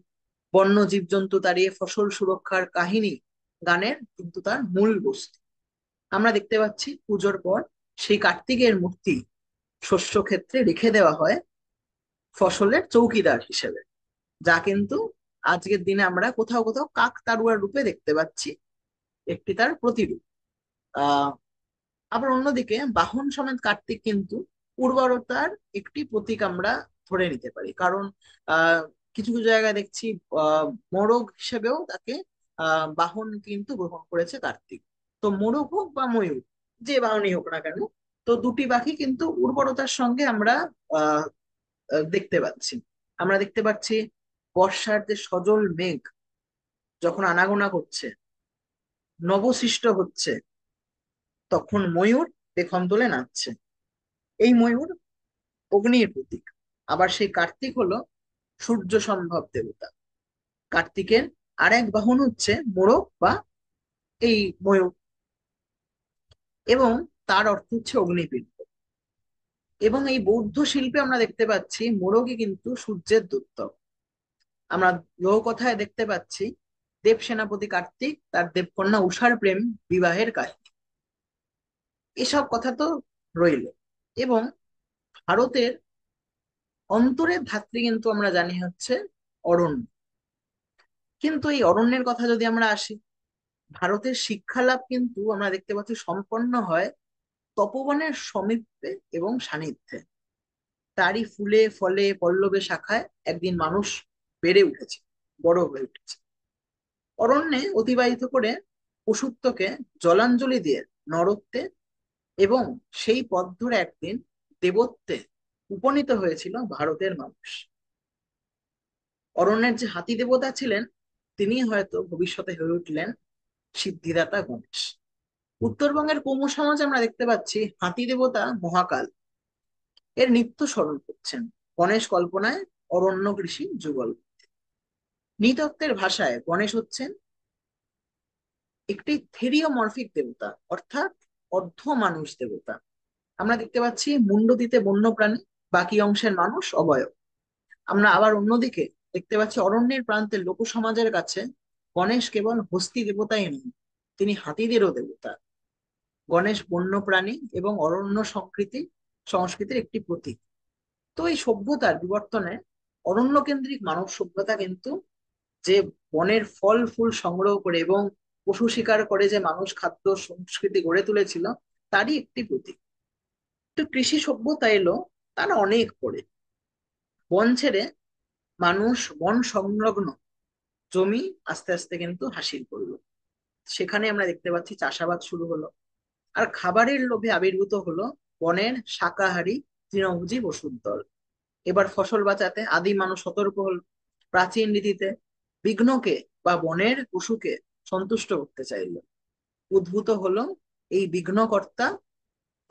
বন্য জীবজন্তু তাড়িয়ে ফসল সুরক্ষার কাহিনী গানের কিন্তু তার মূল বস্তু। আমরা দেখতে পাচ্ছি পুজোর পর সেই কার্তিকের মূর্তি শস্য ক্ষেত্রে রেখে দেওয়া হয় ফসলের চৌকিদার হিসেবে, যা কিন্তু আজকের দিনে আমরা কোথাও কোথাও কাক তাড়ুয়ার রূপে দেখতে পাচ্ছি, একটি তার প্রতিরূপ। আহ আবার অন্যদিকে বাহন সমেত কার্তিক কিন্তু উর্বরতার একটি প্রতীক আমরা ধরে নিতে পারি, কারণ আহ কিছু কিছু জায়গায় দেখছি আহ মোরগ হিসেবেও তাকে বাহন কিন্তু গ্রহণ করেছে কার্তিক। তো মোরগ হোক বা ময়ূর, যে বাহনই হোক না কেন, তো দুটি পাখি কিন্তু উর্বরতার সঙ্গে আমরা আহ দেখতে পাচ্ছি। আমরা দেখতে পাচ্ছি বর্ষার যে সজল মেঘ যখন আনাগোনা করছে, নবসৃষ্ট হচ্ছে, তখন ময়ূর পেখম তুলে নাচছে। এই ময়ূর অগ্নির প্রতীক। আবার সেই কার্তিক হলো সূর্য সম্ভব দেবতা। কার্তিকের আর এক বাহন হচ্ছে মোরগ বা এই ময়ূর, এবং তার অর্থ হচ্ছে অগ্নিপিণ্ড। এবং এই বৌদ্ধ শিল্পে আমরা দেখতে পাচ্ছি মোরগই কিন্তু সূর্যের দূত। আমরা লোককথায় দেখতে পাচ্ছি দেব সেনাপতি কার্তিক তার দেবকন্যা উষার প্রেম বিবাহের কাহিনী। এসব কথা তো রইল, এবং ভারতের অন্তরের ধাত্রী কিন্তু আমরা জানি হচ্ছে অরণ্য। কিন্তু এই অরণ্যের কথা যদি আমরা আসি, ভারতের শিক্ষা লাভ কিন্তু আমরা দেখতে পাচ্ছি সম্পন্ন হয় তপোবনের সমীপে এবং সান্নিধ্যে। তারই ফুলে ফলে পল্লবে শাখায় একদিন মানুষ বেড়ে উঠেছে, বড় হয়ে উঠেছে। অরণ্যে অতিবাহিত করে পশুত্বকে জলাঞ্জলি দিয়ে নরত্বে এবং সেই পথ ধরে একদিন দেবত্বে উপনীত হয়েছিল ভারতের মানুষ। অরণ্যের যে হাতি দেবতা ছিলেন, তিনি হয়তো ভবিষ্যতে হয়ে উঠলেন সিদ্ধিদাতা গণেশ। উত্তরবঙ্গের কৌম সমাজে আমরা দেখতে পাচ্ছি হাতি দেবতা মহাকাল এর নিত্য স্মরণ করছেন গণেশ কল্পনায় অরণ্য কৃষি যুগল। নৃতত্ত্বের ভাষায় গণেশ হচ্ছেন একটি থেরিওমরফিক দেবতা, অর্থাৎ অর্ধ মানুষ দেবতা। আমরা দেখতে পাচ্ছি মুন্ডদিতে বন্য প্রাণী, বাকি অংশের মানুষ অবয়ব। আমরা আবার অন্যদিকে দেখতে পাচ্ছি অরণ্যের প্রান্তের লোক সমাজের কাছে গণেশ কেবল হস্তি দেবতাই নন, তিনি হাতিদেরও দেবতা। গণেশ বন্য প্রাণী এবং অরণ্য সংস্কৃতির একটি প্রতীক। তো এই সভ্যতার বিবর্তনে অরণ্য কেন্দ্রিক মানব সভ্যতা কিন্তু, যে বনের ফল ফুল সংগ্রহ করে এবং পশু শিকার করে যে মানুষ খাদ্য সংস্কৃতি গড়ে তুলেছিল, তারই একটি প্রতীক। তো কৃষি সভ্যতা এলো তারা অনেক পরে। বন ছেড়ে মানুষ বন সংলগ্ন জমি আস্তে আস্তে কিন্তু হাসিল করলো। সেখানে আমরা দেখতে পাচ্ছি চাষাবাদ শুরু হলো, আর খাবারের লোভে আবির্ভূত হলো বনের শাকাহারী তৃণভোজী পশুর দল। এবার ফসল বাঁচাতে আদি মানুষ সতর্ক হল, প্রাচীন রীতিতে বিঘ্নকে বা বনের পশুকে সন্তুষ্ট করতে চাইল। উদ্ভূত হলো এই বিঘ্নকর্তা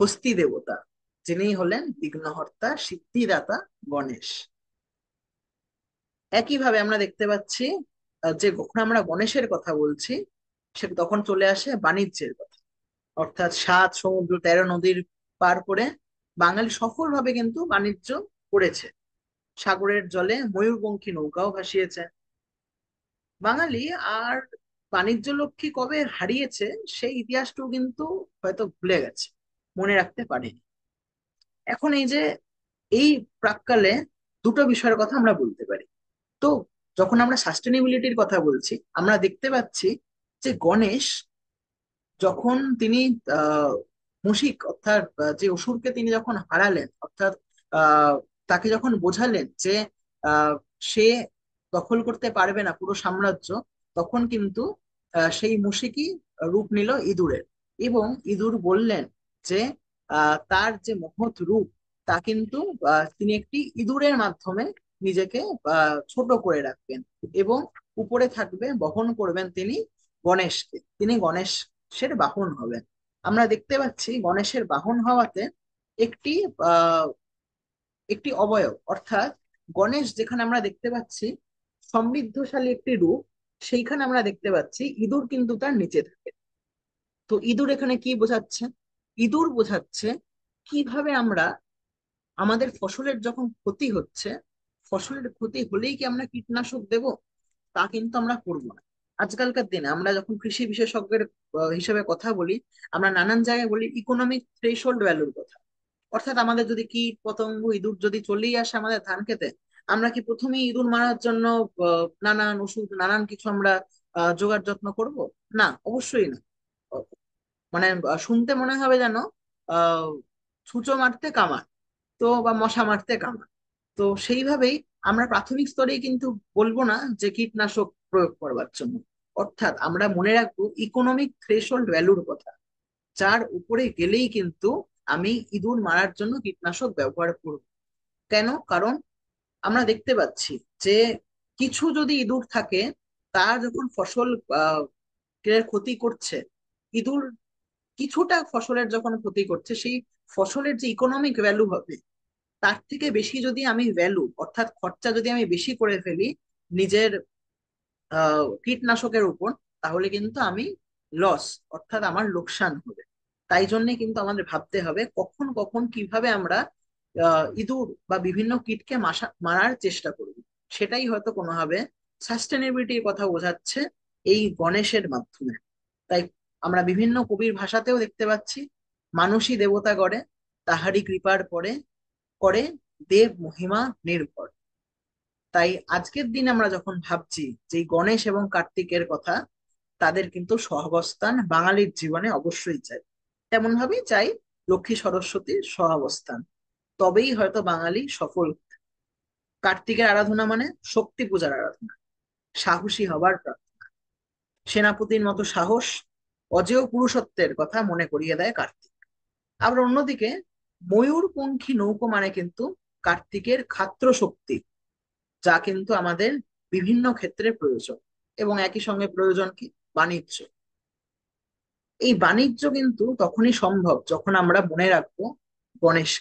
হস্তি দেবতা। যিনি হলেন বিঘ্নহর্তা সিদ্ধিদাতা গণেশ। একইভাবে আমরা দেখতে পাচ্ছি যে যখন আমরা গণেশের কথা বলছি, সে তখন চলে আসে বাণিজ্যের কথা। অর্থাৎ 7 সমুদ্র 13 নদীর পার করে বাঙালি সফলভাবে কিন্তু বাণিজ্য করেছে। সাগরের জলে ময়ূরপঙ্খী নৌকাও ভাসিয়েছে বাঙালি। আর বাণিজ্য লক্ষ্মী কবে হারিয়েছে সেই ইতিহাসটাও কিন্তু হয়তো ভুলে গেছে, মনে রাখতে পারেনি। এখন এই যে এই প্রাক্কালে দুটো বিষয়ের কথা আমরা বলতে পারি। তো যখন আমরা সাস্টেনেবিলিটির কথা বলছি, আমরা দেখতে পাচ্ছি যে গণেশ যখন তিনি আহ মুশিক অর্থাৎ যে অসুরকে তিনি যখন হারালেন, অর্থাৎ আহ তাকে যখন বোঝালেন যে আহ সে দখল করতে পারবে না পুরো সাম্রাজ্য, তখন কিন্তু সেই মুশিকই রূপ নিল ইঁদুরের। এবং ইঁদুর বললেন যে তার যে মহৎ রূপ, তা কিন্তু তিনি একটি ইঁদুরের মাধ্যমে নিজেকে ছোট করে রাখবেন, এবং উপরে থাকবে, বহন করবেন তিনি গণেশকে, তিনি গণেশের বাহন হবেন। আমরা দেখতে পাচ্ছি গণেশের বাহন হওয়াতে একটি আহ একটি অবয়ব, অর্থাৎ গণেশ যেখানে আমরা দেখতে পাচ্ছি সমৃদ্ধশালী একটি রূপ, সেইখানে আমরা দেখতে পাচ্ছি ইঁদুর কিন্তু তার নিচে থাকে। তো ইঁদুর এখানে কি বোঝাচ্ছে? ইঁদুর বোঝাচ্ছে কিভাবে আমরা আমাদের ফসলের যখন ক্ষতি হচ্ছে, ফসলের ক্ষতি হলেই কি আমরা কীটনাশক দেব? তা কিন্তু আমরা করবো না। আজকালকার দিনে আমরা যখন কৃষি বিশেষজ্ঞের হিসেবে কথা বলি, আমরা নানান জায়গায় বলি ইকোনমিক থ্রেশহোল্ড ভ্যালুর কথা। অর্থাৎ আমাদের যদি কীট পতঙ্গ ইঁদুর যদি চলেই আসে আমাদের ধান খেতে, আমরা কি প্রথমেই ইঁদুর মারার জন্য নানান ওষুধ নানান কিছু আমরা জোগাড় যত্ন করব? না, অবশ্যই না। মানে শুনতে মনে হবে যেন আহ ছুঁচো মারতে কামান, তো বা মশা মারতে কামান। তো সেইভাবেই আমরা প্রাথমিক স্তরেই কিন্তু বলবো না যে কীটনাশক প্রয়োগ করবার জন্য। অর্থাৎ আমরা মনে রাখবো ইকোনমিক থ্রেশহোল্ড ভ্যালুর কথা, যার উপরে গেলেই কিন্তু আমি ইঁদুর মারার জন্য কীটনাশক ব্যবহার করব। কেন? কারণ আমরা দেখতে পাচ্ছি যে কিছু যদি ইঁদুর থাকে, তার যখন ফসল এর ক্ষতি করছে, ইঁদুর কিছুটা ফসলের যখন ক্ষতি করছে, সেই ফসলের যে ইকোনমিক ভ্যালু হবে, তার থেকে বেশি যদি আমি ভ্যালু অর্থাৎ খরচা যদি আমি বেশি করে ফেলি নিজের কীটনাশকের উপর, তাহলে কিন্তু আমি লস অর্থাৎ আমার লোকসান হবে। তাই জন্য কিন্তু আমাদের ভাবতে হবে কখন কখন কিভাবে আমরা ইঁদুর বা বিভিন্ন কীটকে মারার চেষ্টা করব। সেটাই হয়তো কোনোভাবে সাস্টেনেবিলিটির কথা বোঝাচ্ছে এই গণেশের মাধ্যমে। তাই আমরা বিভিন্ন কবির ভাষাতেও দেখতে পাচ্ছি মানুষই দেবতা গড়ে, তাহারি কৃপার পরে করে দেব মহিমা নির্ভর। তাই আজকের দিন আমরা যখন ভাবছি যে এই গণেশ এবং কার্তিকের কথা, তাদের কিন্তু সহাবস্থান বাঙালির জীবনে অবশ্যই চাই। তেমন ভাবেই চাই লক্ষ্মী সরস্বতীর সহাবস্থান, তবেই হয়তো বাঙালি সফল। কার্তিকের আরাধনা মানে শক্তি পূজার আরাধনা, সাহসী হবার প্রার্থনা, সেনাপতির মতো সাহস, অজেয় পুরুষত্বের কথা মনে করিয়ে দেয় কার্তিক। আবার অন্যদিকে ময়ূরপঙ্খী নৌকো মানে কিন্তু কার্তিকের ক্ষাত্র শক্তি, যা কিন্তু আমাদের বিভিন্ন ক্ষেত্রে প্রয়োজন। এবং একই সঙ্গে প্রয়োজন কি? বাণিজ্য। এই বাণিজ্য কিন্তু তখনই সম্ভব যখন আমরা মনে রাখবো গণেশ,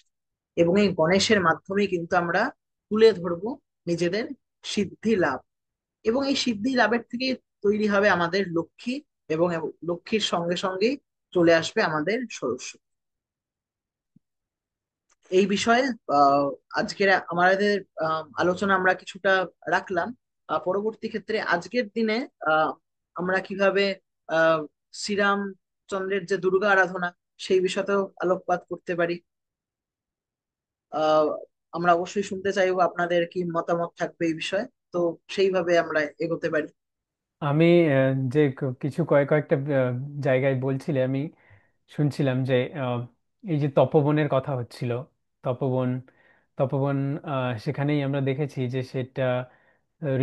এবং এই গণেশের মাধ্যমে কিন্তু আমরা তুলে ধরবো নিজেদের সিদ্ধি লাভ। এবং এই সিদ্ধি লাভের থেকে তৈরি হবে আমাদের লক্ষ্মী, এবং লক্ষ্মীর সঙ্গে সঙ্গেই চলে আসবে আমাদের সরস্বতী। এই বিষয়ে আহ আজকের আমাদের আলোচনা আমরা কিছুটা রাখলাম। পরবর্তী ক্ষেত্রে আজকের দিনে আহ আমরা কিভাবে আহ শ্রীরামচন্দ্রের যে দুর্গা আরাধনা, সেই বিষয়তেও আলোকপাত করতে পারি। আহ আমরা অবশ্যই শুনতে চাইবো আপনাদের কি মতামত থাকবে এই বিষয়ে। তো সেইভাবে আমরা এগোতে পারি। আমি যে কিছু কয়েকটা জায়গায় বলছিলে, আমি শুনছিলাম যে এই যে তপবনের কথা হচ্ছিল, তপবন তপবন সেখানেই আমরা দেখেছি যে সেটা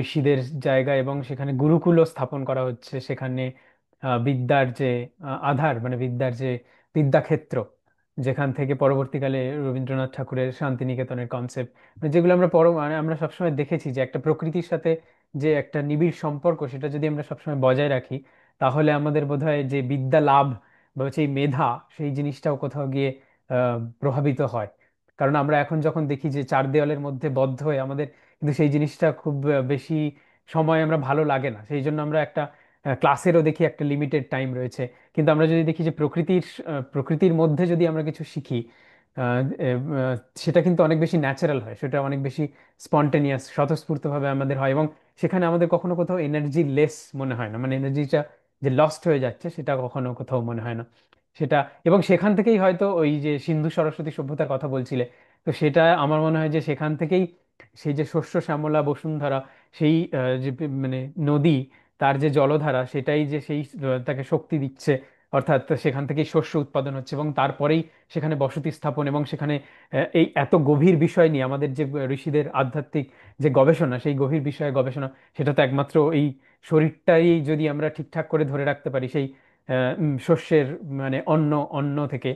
ঋষিদের জায়গা, এবং সেখানে গুরুকুলও স্থাপন করা হচ্ছে। সেখানে বিদ্যার যে আধার, মানে বিদ্যার যে বিদ্যাক্ষেত্র, যেখান থেকে পরবর্তীকালে রবীন্দ্রনাথ ঠাকুরের শান্তিনিকেতনের কনসেপ্ট, যেগুলো আমরা মানে আমরা সবসময় দেখেছি যে একটা প্রকৃতির সাথে যে একটা নিবিড় সম্পর্ক, সেটা যদি আমরা সবসময় বজায় রাখি, তাহলে আমাদের বোধহয় যে বিদ্যা লাভ বা হচ্ছে এই মেধা, সেই জিনিসটাও কোথাও গিয়ে প্রভাবিত হয়। কারণ আমরা এখন যখন দেখি যে চার দেওয়ালের মধ্যে বদ্ধ হয়ে আমাদের কিন্তু সেই জিনিসটা খুব বেশি সময় আমরা ভালো লাগে না, সেই জন্য আমরা একটা ক্লাসেরও দেখি একটা লিমিটেড টাইম রয়েছে। কিন্তু আমরা যদি দেখি যে প্রকৃতির মধ্যে যদি আমরা কিছু শিখি, সেটা কিন্তু অনেক বেশি ন্যাচারাল হয়, সেটা অনেক বেশি স্পন্টেনিয়াস, স্বতঃস্ফূর্তভাবে আমাদের হয়, এবং সেখানে আমাদের কখনো কোথাও এনার্জি লেস মনে হয় না, মানে এনার্জিটা যে লস্ট হয়ে যাচ্ছে সেটা কখনো কোথাও মনে হয় না সেটা। এবং সেখান থেকেই হয়তো ওই যে সিন্ধু সরস্বতী সভ্যতার কথা বলছিলে, তো সেটা আমার মনে হয় যে সেখান থেকেই সেই যে শস্য শ্যামলা বসুন্ধরা, সেই যে মানে নদী, তার যে জলধারা সেটাই যে সেই তাকে শক্তি দিচ্ছে, অর্থাৎ সেখান থেকেই শস্য উৎপাদন হচ্ছে এবং তারপরেই সেখানে বসতি স্থাপন, এবং সেখানে এই এত গভীর বিষয় নিয়ে আমাদের যে ঋষিদের আধ্যাত্মিক যে গবেষণা, সেই গভীর বিষয়ে গবেষণা, সেটা তো একমাত্র এই শরীরটাই যদি আমরা ঠিকঠাক করে ধরে রাখতে পারি, সেই শস্যের মানে অন্ন থেকে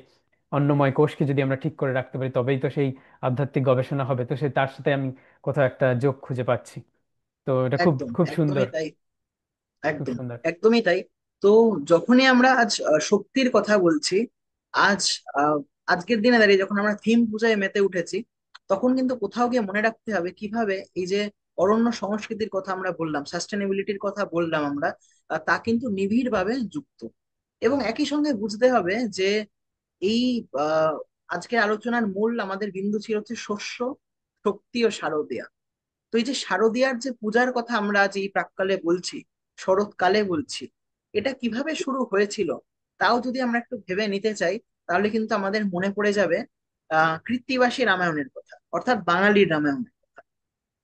অন্নময় কোষকে যদি আমরা ঠিক করে রাখতে পারি, তবেই তো সেই আধ্যাত্মিক গবেষণা হবে। তো সে তার সাথে আমি কোথাও একটা যোগ খুঁজে পাচ্ছি। তো এটা খুব একদম, খুব সুন্দর, একদমই তাই। খুব একদম, সুন্দর। একদমই তাই। তো যখনই আমরা আজ শক্তির কথা বলছি, আজ আজকের দিনে দাঁড়িয়ে যখন আমরা থিম পূজায় মেতে উঠেছি, তখন কিন্তু কোথাও গিয়ে মনে রাখতে হবে কিভাবে এই যে অরণ্য সংস্কৃতির কথা আমরা বললাম, সাস্টেনেবিলিটির কথা বললাম আমরা, তা কিন্তু নিবিড় ভাবে যুক্ত। এবং একই সঙ্গে বুঝতে হবে যে এই আহ আজকের আলোচনার মূল আমাদের বিন্দু ছিল হচ্ছে শস্য, শক্তি ও শারদীয়া। তো এই যে শারদীয়ার যে পূজার কথা আমরা আজ এই প্রাক্কালে বলছি, শরৎকালে বলছি, এটা কিভাবে শুরু হয়েছিল তাও যদি আমরা একটু ভেবে নিতে চাই, তাহলে কিন্তু আমাদের মনে পড়ে যাবে কৃত্তিবাসী রামায়ণের কথা, অর্থাৎ বাঙালির রামায়ণের কথা।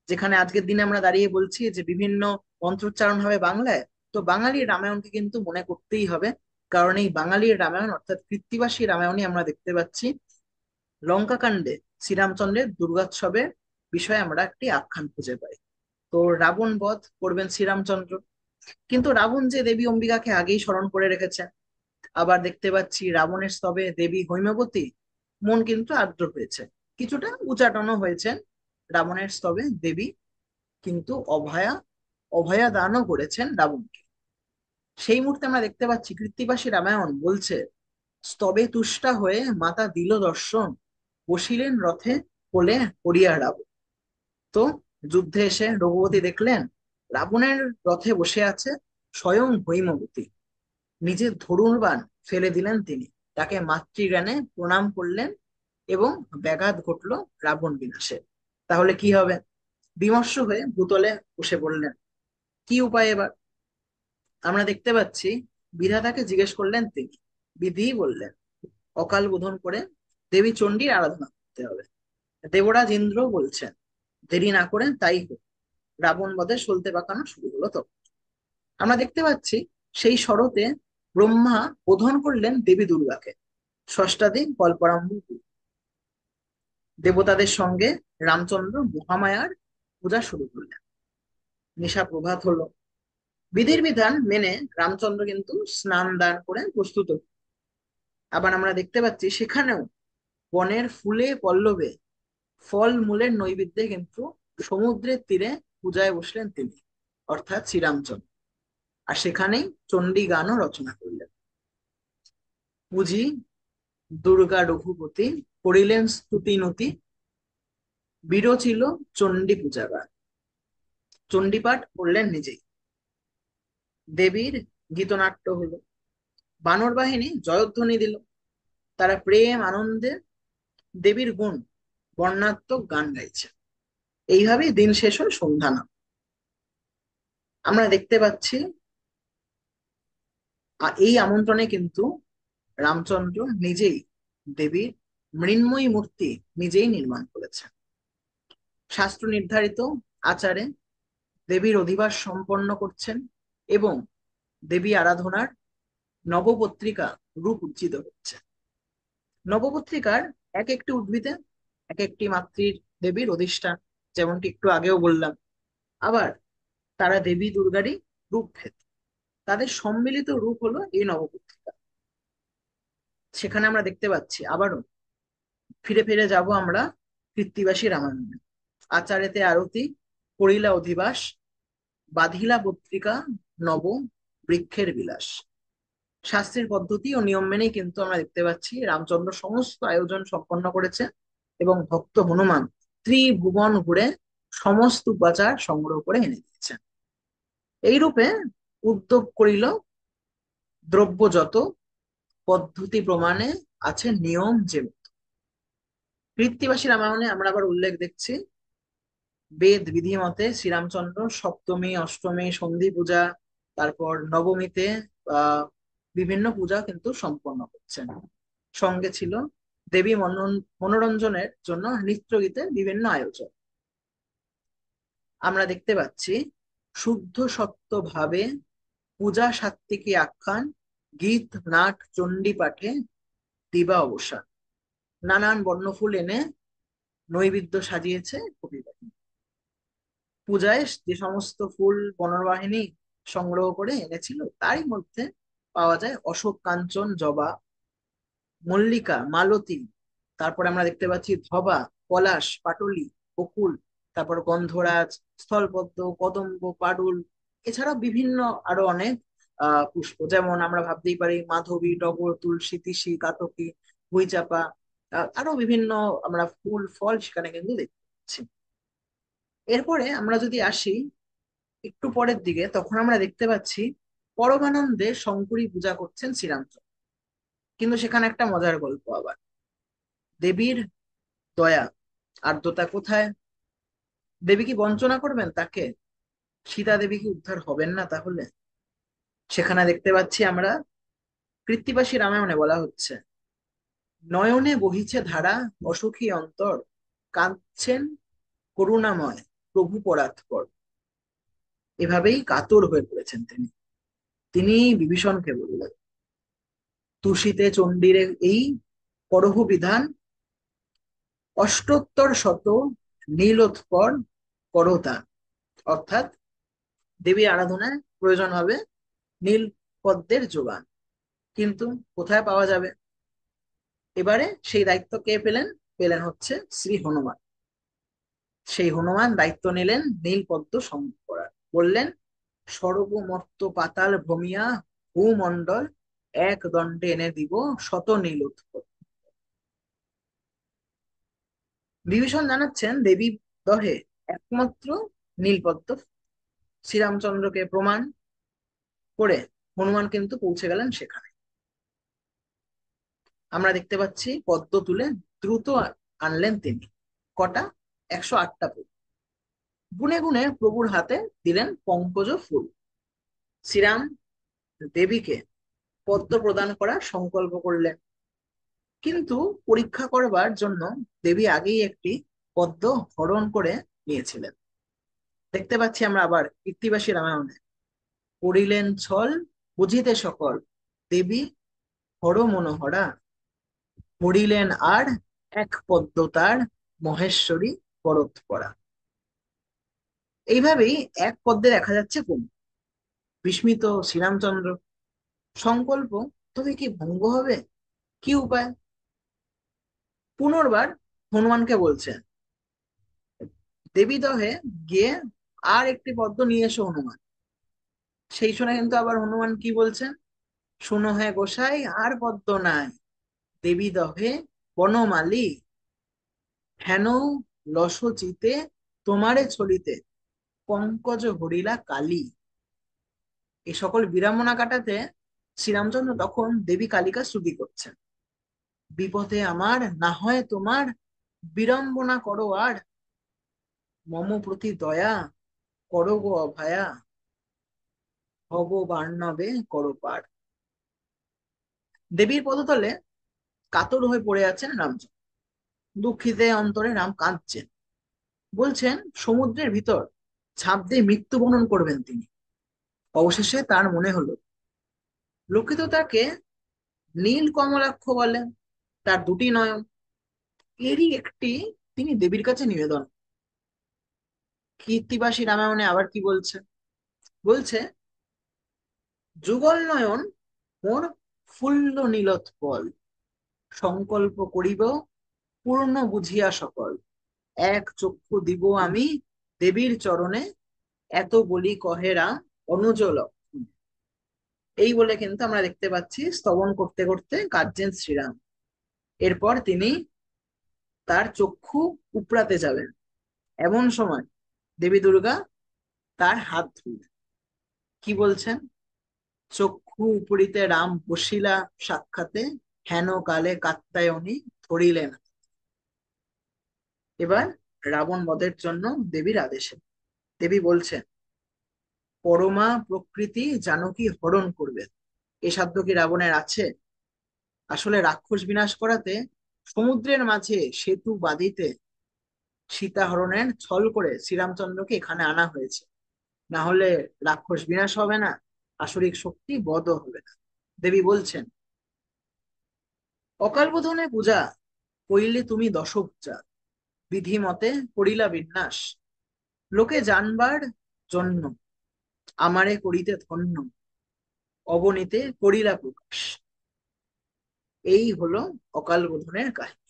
যেখানে আজকের দিনে আমরা দাঁড়িয়ে বলছি যে বিভিন্ন মন্ত্রোচ্চারণ হবে বাংলায়, তো বাঙালির রামায়ণকে কিন্তু মনে করতেই হবে। কারণ এই বাঙালির রামায়ণ অর্থাৎ কৃত্তিবাসী রামায়ণে আমরা দেখতে পাচ্ছি লঙ্কাকাণ্ডে শ্রীরামচন্দ্রের দুর্গোৎসবের বিষয়ে আমরা একটি আখ্যান খুঁজে পাই। তো রাবণ বধ করবেন শ্রীরামচন্দ্র, কিন্তু রাবণ যে দেবী অম্বিকাকে আগেই স্মরণ করে রেখেছেন। আবার দেখতে পাচ্ছি রাবণের স্তবে দেবী হৈমবতী মন কিন্তু আর্দ্র হয়েছে, কিছুটা উচাটনও হয়েছেন। রাবণের স্তবে দেবী কিন্তু অভয়া দানও করেছেন রাবণকে। সেই মুহূর্তে আমরা দেখতে পাচ্ছি কৃত্তিবাসী রামায়ণ বলছে, স্তবে তুষ্টা হয়ে মাতা দিল দর্শন, বসিলেন রথে কোলে করিয়া রাবণ। তো যুদ্ধে এসে রঘুপতি দেখলেন রাবণের রথে বসে আছে স্বয়ং হৈমবতী, নিজের ধনুর্বাণ ফেলে দিলেন তিনি, তাকে মাতৃজ্ঞানে প্রণাম করলেন এবং ব্যাঘাত ঘটলো রাবণ বিনাশে। তাহলে কি হবে? বিমর্ষ হয়ে ভূতলে বসে পড়লেন। কি উপায় এবার? আমরা দেখতে পাচ্ছি বিধাতাকে জিজ্ঞেস করলেন তিনি, বিধি বললেন অকাল বোধন করে দেবী চণ্ডীর আরাধনা করতে হবে। দেবরাজ ইন্দ্র বলছেন দেরি না করে তাই হোক। রাবণ বধে সলতে পাকানো শুরু হলো। তো আমরা দেখতে পাচ্ছি সেই শরতে ব্রহ্মা বোধন করলেন দেবী দুর্গাকে, ষষ্ঠাদি কল্পারম্ভ হলো। দেবতাদের সঙ্গে রামচন্দ্র মহামায়ার পূজা শুরু করলেন। নিশা প্রভাত হলো, বিধির বিধান মেনে রামচন্দ্র কিন্তু স্নান দান করে প্রস্তুত হলেন। আবার আমরা দেখতে পাচ্ছি সেখানেও বনের ফুলে পল্লবে ফল মূলের নৈবেদ্যে কিন্তু সমুদ্রের তীরে পূজায় বসলেন তিনি, অর্থাৎ শ্রীরামচন্দ্র। আর সেখানেই চণ্ডী গানও রচনা করলেন। পুঁজি দুর্গা রঘুপতি করিলেন স্তুতি নতি, বিরচিল চণ্ডী পূজাগার। চণ্ডীপাঠ করলেন নিজেই। দেবীর গীতনাট্য হলো, বানর বাহিনী জয়ধ্বনি দিল, তারা প্রেম আনন্দে দেবীর গুণ বর্ণাত্মক গান গাইছে। এইভাবেই দিন শেষ হয় সন্ধ্যা নাম। আমরা দেখতে পাচ্ছি এই আমন্ত্রণে কিন্তু রামচন্দ্র নিজেই দেবীর মৃন্ময়ী মূর্তি নিজেই নির্মাণ করেছেন। শাস্ত্র নির্ধারিত আচারে দেবীর অধিবাস সম্পন্ন করছেন এবং দেবী আরাধনার নবপত্রিকা রূপ উজ্জিত হচ্ছে। নবপত্রিকার এক একটি উদ্ভিদে এক একটি মাতৃর দেবীর অধিষ্ঠান, যেমনটি একটু আগেও বললাম। আবার তারা দেবী দুর্গারই রূপভেদ, তাদের সম্মিলিত রূপ হলো এই নবপত্রিকা। সেখানে আমরা দেখতে পাচ্ছি আবারও ফিরে ফিরে যাব আমরা কৃত্তিবাসী রামায়ণে। আচারেতে আরতি, করিলা অধিবাস, বাঁধিলা পত্রিকা, নব বৃক্ষের বিলাস। শাস্ত্রের পদ্ধতি ও নিয়ম মেনেই কিন্তু আমরা দেখতে পাচ্ছি রামচন্দ্র সমস্ত আয়োজন সম্পন্ন করেছে, এবং ভক্ত হনুমান ত্রিভুবন ঘুরে সমস্ত উপাচার সংগ্রহ করে এনে দিয়েছেন। এইরূপে উদ্যোগ করিল দ্রব্য যত, পদ্ধতি প্রমাণে আছে নিয়ম যে। কৃত্তিবাসী রামায়ণে আমরা আবার উল্লেখ দেখছি, বেদ বিধি মতে শ্রীরামচন্দ্র সপ্তমী অষ্টমী সন্ধি পূজা, তারপর নবমীতে আহ বিভিন্ন পূজা কিন্তু সম্পন্ন করছেন। সঙ্গে ছিল দেবী মনোরঞ্জনের জন্য নৃত্য গীতের বিভিন্ন আয়োজন। আমরা দেখতে পাচ্ছি শুদ্ধ সত্য ভাবে পূজা সাত্ত্বিকী আখ্যান, গীত নাট চণ্ডী পাঠে দিবা অবসান, নানান বর্ণফুল এনে নৈবেদ্য সাজিয়েছে কপিবাহিনী। পূজায় যে সমস্ত ফুল বনবাহিনী সংগ্রহ করে এনেছিল তারই মধ্যে পাওয়া যায় অশোক কাঞ্চন জবা, মল্লিকা মালতী, তারপরে আমরা দেখতে পাচ্ছি ধবা, পলাশ, পাটলি, বকুল, তারপর গন্ধরাজ, স্থলপদ্ম, কদম্ব, পাডুল, এছাড়া বিভিন্ন আরো অনেক পুষ্প, যেমন আমরা ভাবতেই পারি মাধবী, টগর, তুলসী, তিসি, কাতকী, বইচাপা, আরো বিভিন্ন আমরা ফুল ফল সেখানে কিন্তু দেখতে পাচ্ছি। এরপরে আমরা যদি আসি একটু পরের দিকে, তখন আমরা দেখতে পাচ্ছি পরমানন্দে শঙ্করী পূজা করছেন শ্রীরামচন্দ্র। কিন্তু সেখানে একটা মজার গল্প আবার, দেবীর দয়া আর্দ্রতা কোথায়? দেবী কি বঞ্চনা করবেন তাকে? সীতা দেবী কি উদ্ধার হবেন না তাহলে? সেখানে দেখতে পাচ্ছি আমরা কৃত্তিবাসী রামায়ণে বলা হচ্ছে, নয়নে বহিছে ধারা, অসুখী অন্তর, কাঁদছেন করুণাময় প্রভু পরাৎপর। এভাবেই কাতর হয়ে পড়েছেন তিনি। তিনি বিভীষণকে বললেন, তুষিতে চণ্ডীর এই করহ বিধান, অষ্টোত্তর শত নীলোৎপল করদান। অর্থাৎ দেবী আরাধনায় প্রয়োজন হবে নীল পদ্মের যোগান, কিন্তু কোথায় পাওয়া যাবে? এবারে সেই দায়িত্ব কে পেলেন? পেলেন হচ্ছে শ্রী হনুমান। সেই হনুমান দায়িত্ব নিলেন নীল পদ্ম সংগ্রহ করার। বললেন, সর্বমর্ত পাতাল ভ্রমিয়া ভূমণ্ডল এক দণ্ডে এনে দিব শত নীল উৎপল। বিভীষণ জানাচ্ছেন দেবী দহে একমাত্র নীলপদ্ম। শ্রীরামচন্দ্রকে প্রমাণ করে হনুমান কিন্তু পৌঁছে গেলেন সেখানে। আমরা দেখতে পাচ্ছি পদ্ম তুলে দ্রুত আনলেন তিনি। কটা? 108টা ফুল। গুনে গুনে প্রভুর হাতে দিলেন পঙ্কজ ফুল। শ্রীরাম দেবীকে পদ্ম প্রদান করার সংকল্প করলেন, কিন্তু পরীক্ষা করবার জন্য দেবী আগেই একটি পদ্ম হরণ করে নিয়েছিলেন। দেখতে পাচ্ছি আমরা আবার কৃত্তিবাসী রামায়ণে, করিলেন ছল বুঝিতে সকল, দেবী হর মনোহরা, হরিলেন আর এক পদ্ম তার, মহেশ্বরী পরৎপরা। এইভাবেই এক পদ্মে দেখা যাচ্ছে কবি। বিস্মিত শ্রীরামচন্দ্র, সংকল্প তবে কি ভঙ্গ হবে? কি উপায়? পুনর্বার হনুমানকে বলছেন, দেবী দহে গিয়ে আর একটি পদ্ম নিয়ে এসো হনুমান। সেই শুনে কিন্তু আবার হনুমান কি বলছেন, শুনো হে গোসাই আর পদ্ম নাই, দেবী দহে বনমালী, হেন লসচিতে তোমারে চলিতে, পঙ্কজ হরিলা কালী। এই সকল বিড়ম্বনা কাটাতে শ্রীরামচন্দ্র তখন দেবী কালিকা স্তুতি করছেন। বিপদে আমার না হয় তোমার, বিড়ম্বনা করো আর, মম প্রতি দয়া করো গো অভয়া, ভব বার্ণবে করো পার। দেবীর পদতলে কাতর হয়ে পড়ে আছেন রামচন্দ্র। দুঃখিতে অন্তরে রাম কাঁদছেন, বলছেন সমুদ্রের ভিতর ঝাঁপ দিয়ে মৃত্যুবরণ করবেন তিনি। অবশেষে তার মনে হলো, লোকে তো তাকে নীল কমলাক্ষ বলে, তার দুটি নয়ন, এরই একটি তিনি দেবীর কাছে নিবেদন। কীর্তিবাসী রামায়ণে আবার কি বলছে? বলছে, যুগল নয়ন মোর ফুল্ল নীলোৎপল, সংকল্প করিব পূর্ণ বুঝিয়া সকল, এক চক্ষু দিব আমি দেবীর চরণে, এত বলি কহে রাম অনুজ লক্ষণ। এই বলে কিন্তু আমরা দেখতে পাচ্ছি স্তবন করতে করতে কাঁদছেন শ্রীরাম। এরপর তিনি তার চক্ষু উপড়াতে যাবেন, এমন সময় দেবী দুর্গা তার হাত ধরলেন। কি বলছেন? চক্ষু উপড়িতে রাম বসিলা সাক্ষাতে, হেন কালে কাত্যায়নী ধরিলেন। এবার রাবণ বধের জন্য দেবীর আদেশে দেবী বলছেন, পরমা প্রকৃতি জানকী হরণ করবেন। এ সাধ্য কি রাবণের আছে? আসলে রাক্ষস বিনাশ করাতে সমুদ্রের মাঝে সেতু বাঁধিতে সীতা হরণের ছল করে শ্রীরামচন্দ্রকে এখানে আনা হয়েছে। না হলে রাক্ষস বিনাশ হবে না, আসরিক শক্তি বধও হবে না। দেবী বলছেন, অকাল বোধনে পূজা কইলে তুমি দশভূজা, বিধি মতে করিলা বিন্যাস, লোকে জানবার জন্য আমারে করিতে ধন্য, অগণিতে করিলা প্রকাশ। এই হলো অকাল বোধনের কাহিনী।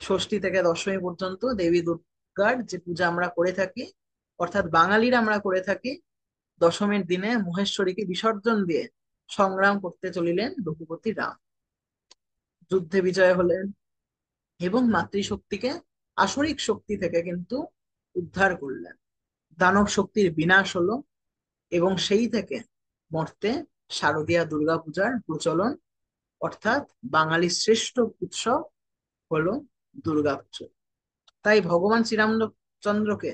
ষষ্ঠী থেকে দশমী পর্যন্ত দেবী দুর্গার যে পূজা আমরা করে থাকি, অর্থাৎ বাঙালিরা আমরা করে থাকি, দশমীর দিনে মহেশ্বরীকে বিসর্জন দিয়ে সংগ্রাম করতে চলিলেন রঘুপতি রাম, যুদ্ধে বিজয় হলেন এবং মাতৃশক্তিকে আসরিক শক্তি থেকে কিন্তু উদ্ধার করলেন। দানব শক্তির বিনাশ হলো এবং সেই থেকে মর্তে শারদীয়া দুর্গাপূজার প্রচলন, অর্থাৎ বাঙালির শ্রেষ্ঠ উৎসব হলো দুর্গাপুজো। তাই ভগবান শ্রীরামচন্দ্রকে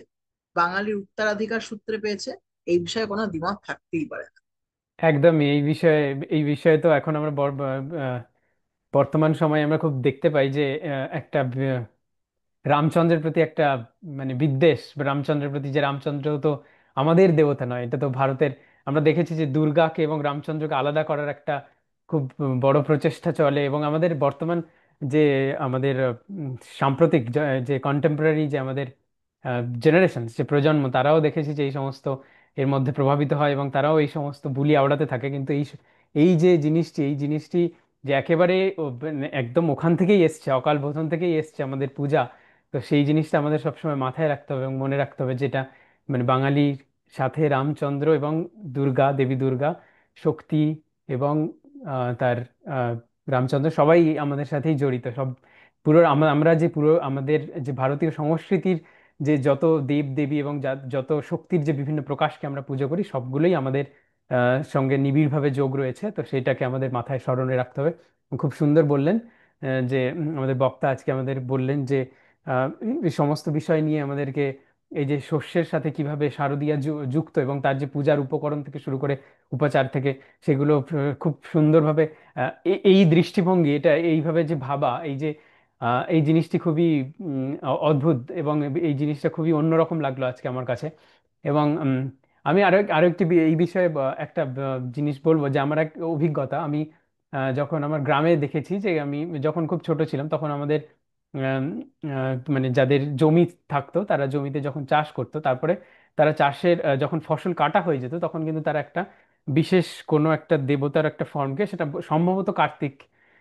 বাঙালির উত্তরাধিকার সূত্রে পেয়েছে, এই বিষয়ে কোনো দ্বিমত থাকতেই পারে না। একদমই এই বিষয়ে তো এখন আমরা বর্তমান সময়ে আমরা খুব দেখতে পাই যে একটা রামচন্দ্রের প্রতি একটা মানে বিদ্বেষ, বা রামচন্দ্রের প্রতি, যে রামচন্দ্র তো আমাদের দেবতা নয়, এটা তো ভারতের। আমরা দেখেছি যে দুর্গাকে এবং রামচন্দ্রকে আলাদা করার একটা খুব বড় প্রচেষ্টা চলে, এবং আমাদের বর্তমান যে আমাদের সাম্প্রতিক যে কন্টেম্পোরারি যে আমাদের জেনারেশন, যে প্রজন্ম, তারাও দেখেছি যে এই সমস্ত এর মধ্যে প্রভাবিত হয় এবং তারাও এই সমস্ত বুলি আওড়াতে থাকে। কিন্তু এই যে এই জিনিসটি যে একেবারে মানে একদম ওখান থেকেই এসছে, অকাল বোধন থেকেই এসছে আমাদের পূজা। তো সেই জিনিসটা আমাদের সবসময় মাথায় রাখতে হবে এবং মনে রাখতে হবে, যেটা মানে বাঙালির সাথে রামচন্দ্র এবং দুর্গা, দেবী দুর্গা, শক্তি এবং তার আহ, রামচন্দ্র সবাই আমাদের সাথেই জড়িত। সব পুরো আমরা যে পুরো আমাদের যে ভারতীয় সংস্কৃতির যে যত দেব দেবী এবং যত শক্তির যে বিভিন্ন প্রকাশকে আমরা পুজো করি, সবগুলোই আমাদের সঙ্গে নিবিড়ভাবে যোগ রয়েছে। তো সেটাকে আমাদের মাথায় স্মরণে রাখতে হবে। খুব সুন্দর বললেন যে আমাদের বক্তা আজকে আমাদের বললেন যে এই সমস্ত বিষয় নিয়ে আমাদেরকে, এই যে শস্যের সাথে কিভাবে শারদীয়া যুক্ত, এবং তার যে পূজার উপকরণ থেকে শুরু করে উপাচার থেকে, সেগুলো খুব সুন্দরভাবে এই দৃষ্টিভঙ্গি, এটা এইভাবে যে ভাবা, এই যে এই জিনিসটি খুবই অদ্ভুত, এবং এই জিনিসটা খুবই অন্যরকম লাগলো আজকে আমার কাছে। এবং আমি আরো একটি এই বিষয়ে একটা জিনিস বলবো, যে আমার এক অভিজ্ঞতা। আমি যখন আমার গ্রামে দেখেছি, যে আমি যখন খুব ছোট ছিলাম, তখন আমাদের মানে যাদের জমি থাকতো, তারা জমিতে যখন চাষ করতো, তারপরে তারা চাষের যখন ফসল কাটা হয়ে যেত, তখন কিন্তু তারা একটা বিশেষ কোনো একটা দেবতার একটা ফর্মকে, সেটা সম্ভবত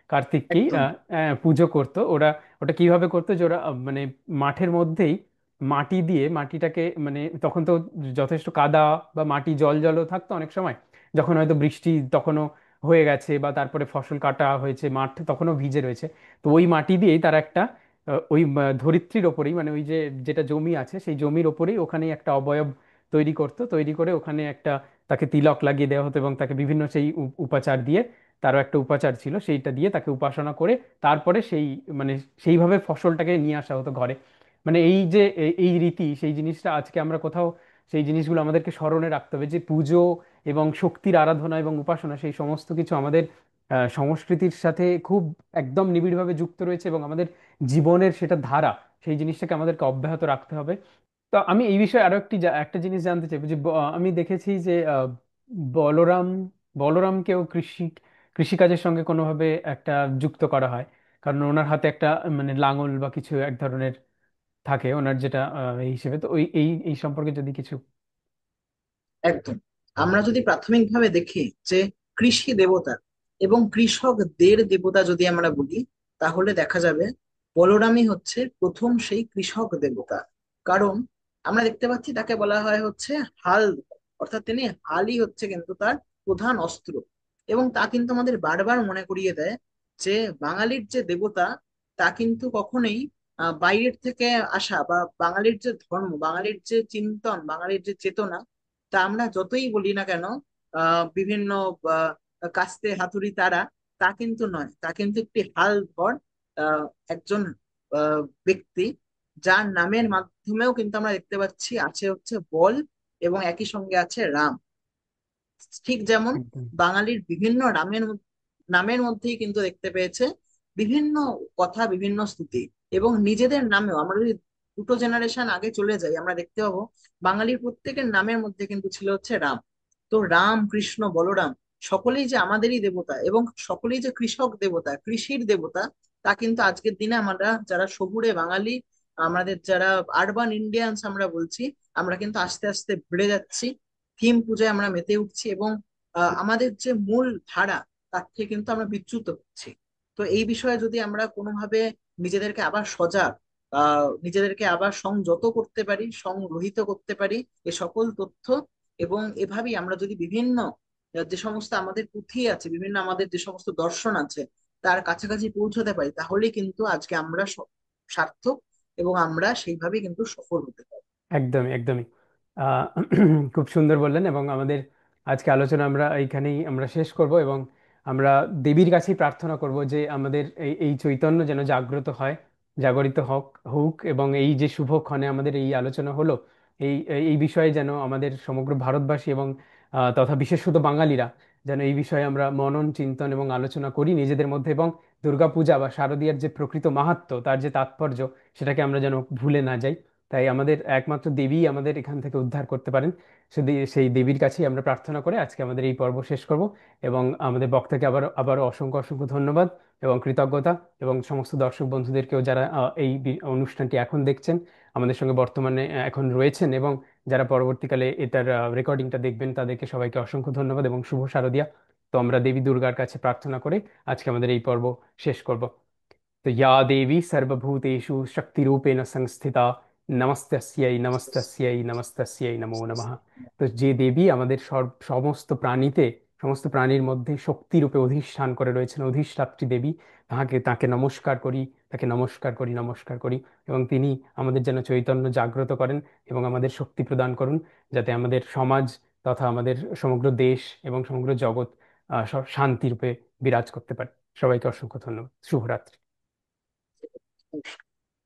কার্তিককেই একদম। পুজো করতো ওরা। ওটা কিভাবে করতো, যে ওরা মানে মাঠের মধ্যেই মাটি দিয়ে মাটিটাকে, মানে তখন তো যথেষ্ট কাদা বা মাটি জল জলও থাকতো অনেক সময়, যখন হয়তো বৃষ্টি তখনও হয়ে গেছে, বা তারপরে ফসল কাটা হয়েছে, মাঠ তখনও ভিজে রয়েছে। তো ওই মাটি দিয়েই তারা একটা ওই ধরিত্রীর ওপরেই, মানে ওই যে যেটা জমি আছে, সেই জমির ওপরেই ওখানেই একটা অবয়ব তৈরি করতো। তৈরি করে ওখানে একটা তাকে তিলক লাগিয়ে দেওয়া হতো, এবং তাকে বিভিন্ন সেই উপাচার দিয়ে, তারও একটা উপাচার ছিল, সেইটা দিয়ে তাকে উপাসনা করে তারপরে সেই মানে সেইভাবে ফসলটাকে নিয়ে আসা হতো ঘরে। মানে এই যে এই রীতি, সেই জিনিসটা আজকে আমরা কোথাও, সেই জিনিসগুলো আমাদেরকে স্মরণে রাখতে হবে, যে পুজো এবং শক্তির আরাধনা এবং উপাসনা, সেই সমস্ত কিছু আমাদের সংস্কৃতির সাথে খুব একদম নিবিড়ভাবে যুক্ত রয়েছে, এবং আমাদের জীবনের সেটা ধারা, সেই জিনিসটাকে আমাদেরকে অব্যাহত রাখতে হবে। তো আমি এই বিষয়ে আরো একটা জিনিস জানতে চাইবো, যে আমি দেখেছি যে বলরাম বলরামকেও কৃষিকাজের সঙ্গে কোনোভাবে একটা যুক্ত করা হয়, কারণ ওনার হাতে একটা মানে লাঙল বা কিছু এক ধরনের থাকে ওনার, যেটা এই হিসেবে। তো ওই এই সম্পর্কে যদি কিছু। একদম। আমরা যদি প্রাথমিকভাবে দেখি যে কৃষি দেবতা এবং কৃষকদের দেবতা যদি আমরা বলি, তাহলে দেখা যাবে বলরামই হচ্ছে প্রথম সেই কৃষক দেবতা। কারণ আমরা দেখতে পাচ্ছি তাকে বলা হয় হচ্ছে হাল, অর্থাৎ তিনি হালই হচ্ছে কিন্তু তার প্রধান অস্ত্র। এবং তা কিন্তু আমাদের বারবার মনে করিয়ে দেয় যে বাঙালির যে দেবতা তা কিন্তু কখনোই বাইরের থেকে আসা, বা বাঙালির যে ধর্ম, বাঙালির যে চিন্তন, বাঙালির যে চেতনা, তা আমরা যতই বলি না কেন বিভিন্ন আহ, কাস্তে হাতুড়ি তারা, তা কিন্তু নয়। তা কিন্তু একটি হাল ধর একজন ব্যক্তি, যার নামের মাধ্যমেও কিন্তু আমরা দেখতে পাচ্ছি আছে হচ্ছে বল, এবং একই সঙ্গে আছে রাম। ঠিক যেমন একদম। বাঙালির বিভিন্ন নামের মধ্যেই কিন্তু দেখতে পেয়েছে বিভিন্ন কথা, বিভিন্ন স্তুতি। এবং নিজেদের নামেও আমরা যদি দুটো জেনারেশন আগে চলে যাই, আমরা দেখতে পাবো বাঙালির প্রত্যেকের নামের মধ্যে কিন্তু ছিল হচ্ছে রাম। তো রাম, কৃষ্ণ, বলরাম সকলেই যে আমাদেরই দেবতা, এবং সকলেই যে কৃষক দেবতা, কৃষির দেবতা, তা কিন্তু আজকের দিনে আমরা যারা শহুরে বাঙালি, আমাদের যারা আরবান ইন্ডিয়ানস আমরা বলছি, আমরা কিন্তু আস্তে আস্তে ভুলে যাচ্ছি। থিম পুজোয় আমরা মেতে উঠছি, এবং আমাদের যে মূল ধারা, তার থেকে কিন্তু আমরা বিচ্যুত হচ্ছি। তো এই বিষয়ে যদি আমরা কোনোভাবে নিজেদেরকে আবার সজাগ, নিজেদেরকে আবার সংযত করতে পারি, সংগ্রহিত করতে পারি এ সকল তথ্য, এবং এভাবেই আমরা যদি বিভিন্ন যে সমস্ত আমাদের পুঁথি আছে, বিভিন্ন আমাদের যে সমস্ত দর্শন আছে, তার কাছাকাছি পৌঁছতে পারি, তাহলেই কিন্তু আজকে আমরা সার্থক, এবং আমরা সেইভাবেই কিন্তু সফল হতে পারি। একদমই, একদমই। আহ, খুব সুন্দর বললেন। এবং আমাদের আজকে আলোচনা আমরা এইখানেই আমরা শেষ করব, এবং আমরা দেবীর কাছেই প্রার্থনা করব যে আমাদের এই এই চৈতন্য যেন জাগ্রত হয়, জাগরিত হোক হোক এবং এই যে শুভক্ষণে আমাদের এই আলোচনা হলো, এই এই বিষয়ে যেন আমাদের সমগ্র ভারতবাসী এবং তথা বিশেষত বাঙালিরা যেন এই বিষয়ে আমরা মনন চিন্তন এবং আলোচনা করি নিজেদের মধ্যে, এবং দুর্গাপূজা বা শারদীয়ার যে প্রকৃত মাহাত্ম্য, তার যে তাৎপর্য, সেটাকে আমরা যেন ভুলে না যাই। তাই আমাদের একমাত্র দেবী আমাদের এখান থেকে উদ্ধার করতে পারেন। শুধু সেই দেবীর কাছেই আমরা প্রার্থনা করে আজকে আমাদের এই পর্ব শেষ করব। এবং আমাদের বক্তাকে আবার অসংখ্য অসংখ্য ধন্যবাদ এবং কৃতজ্ঞতা, এবং সমস্ত দর্শক বন্ধুদেরকেও যারা এই অনুষ্ঠানটি এখন দেখছেন, আমাদের সঙ্গে বর্তমানে এখন রয়েছেন, এবং যারা পরবর্তীকালে এটার রেকর্ডিংটা দেখবেন, তাদেরকে সবাইকে অসংখ্য ধন্যবাদ এবং শুভ শারদিয়া। তো আমরা দেবী দুর্গার কাছে প্রার্থনা করে আজকে আমাদের এই পর্ব শেষ করব। तो या देवी सर्वभूतेषु शक्तिरूपेण संस्थिता, নমস্তস্যৈ নমস্তস্যৈ নমস্তস্যৈ নমো নমঃ। তো যে দেবী আমাদের সমস্ত প্রাণীতে, সমস্ত প্রাণীর মধ্যে শক্তিরূপে অধিষ্ঠান করে রয়েছেন, অধিষ্ঠাত্রী দেবী, তাকে তাকে নমস্কার করি, তাকে নমস্কার করি, নমস্কার করি। এবং তিনি আমাদের যেন চৈতন্য জাগ্রত করেন এবং আমাদের শক্তি প্রদান করুন, যাতে আমাদের সমাজ তথা আমাদের সমগ্র দেশ এবং সমগ্র জগৎ শান্তিরূপে বিরাজ করতে পারে। সবাইকে অসংখ্য ধন্যবাদ। শুভরাত্রি।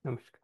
নমস্কার।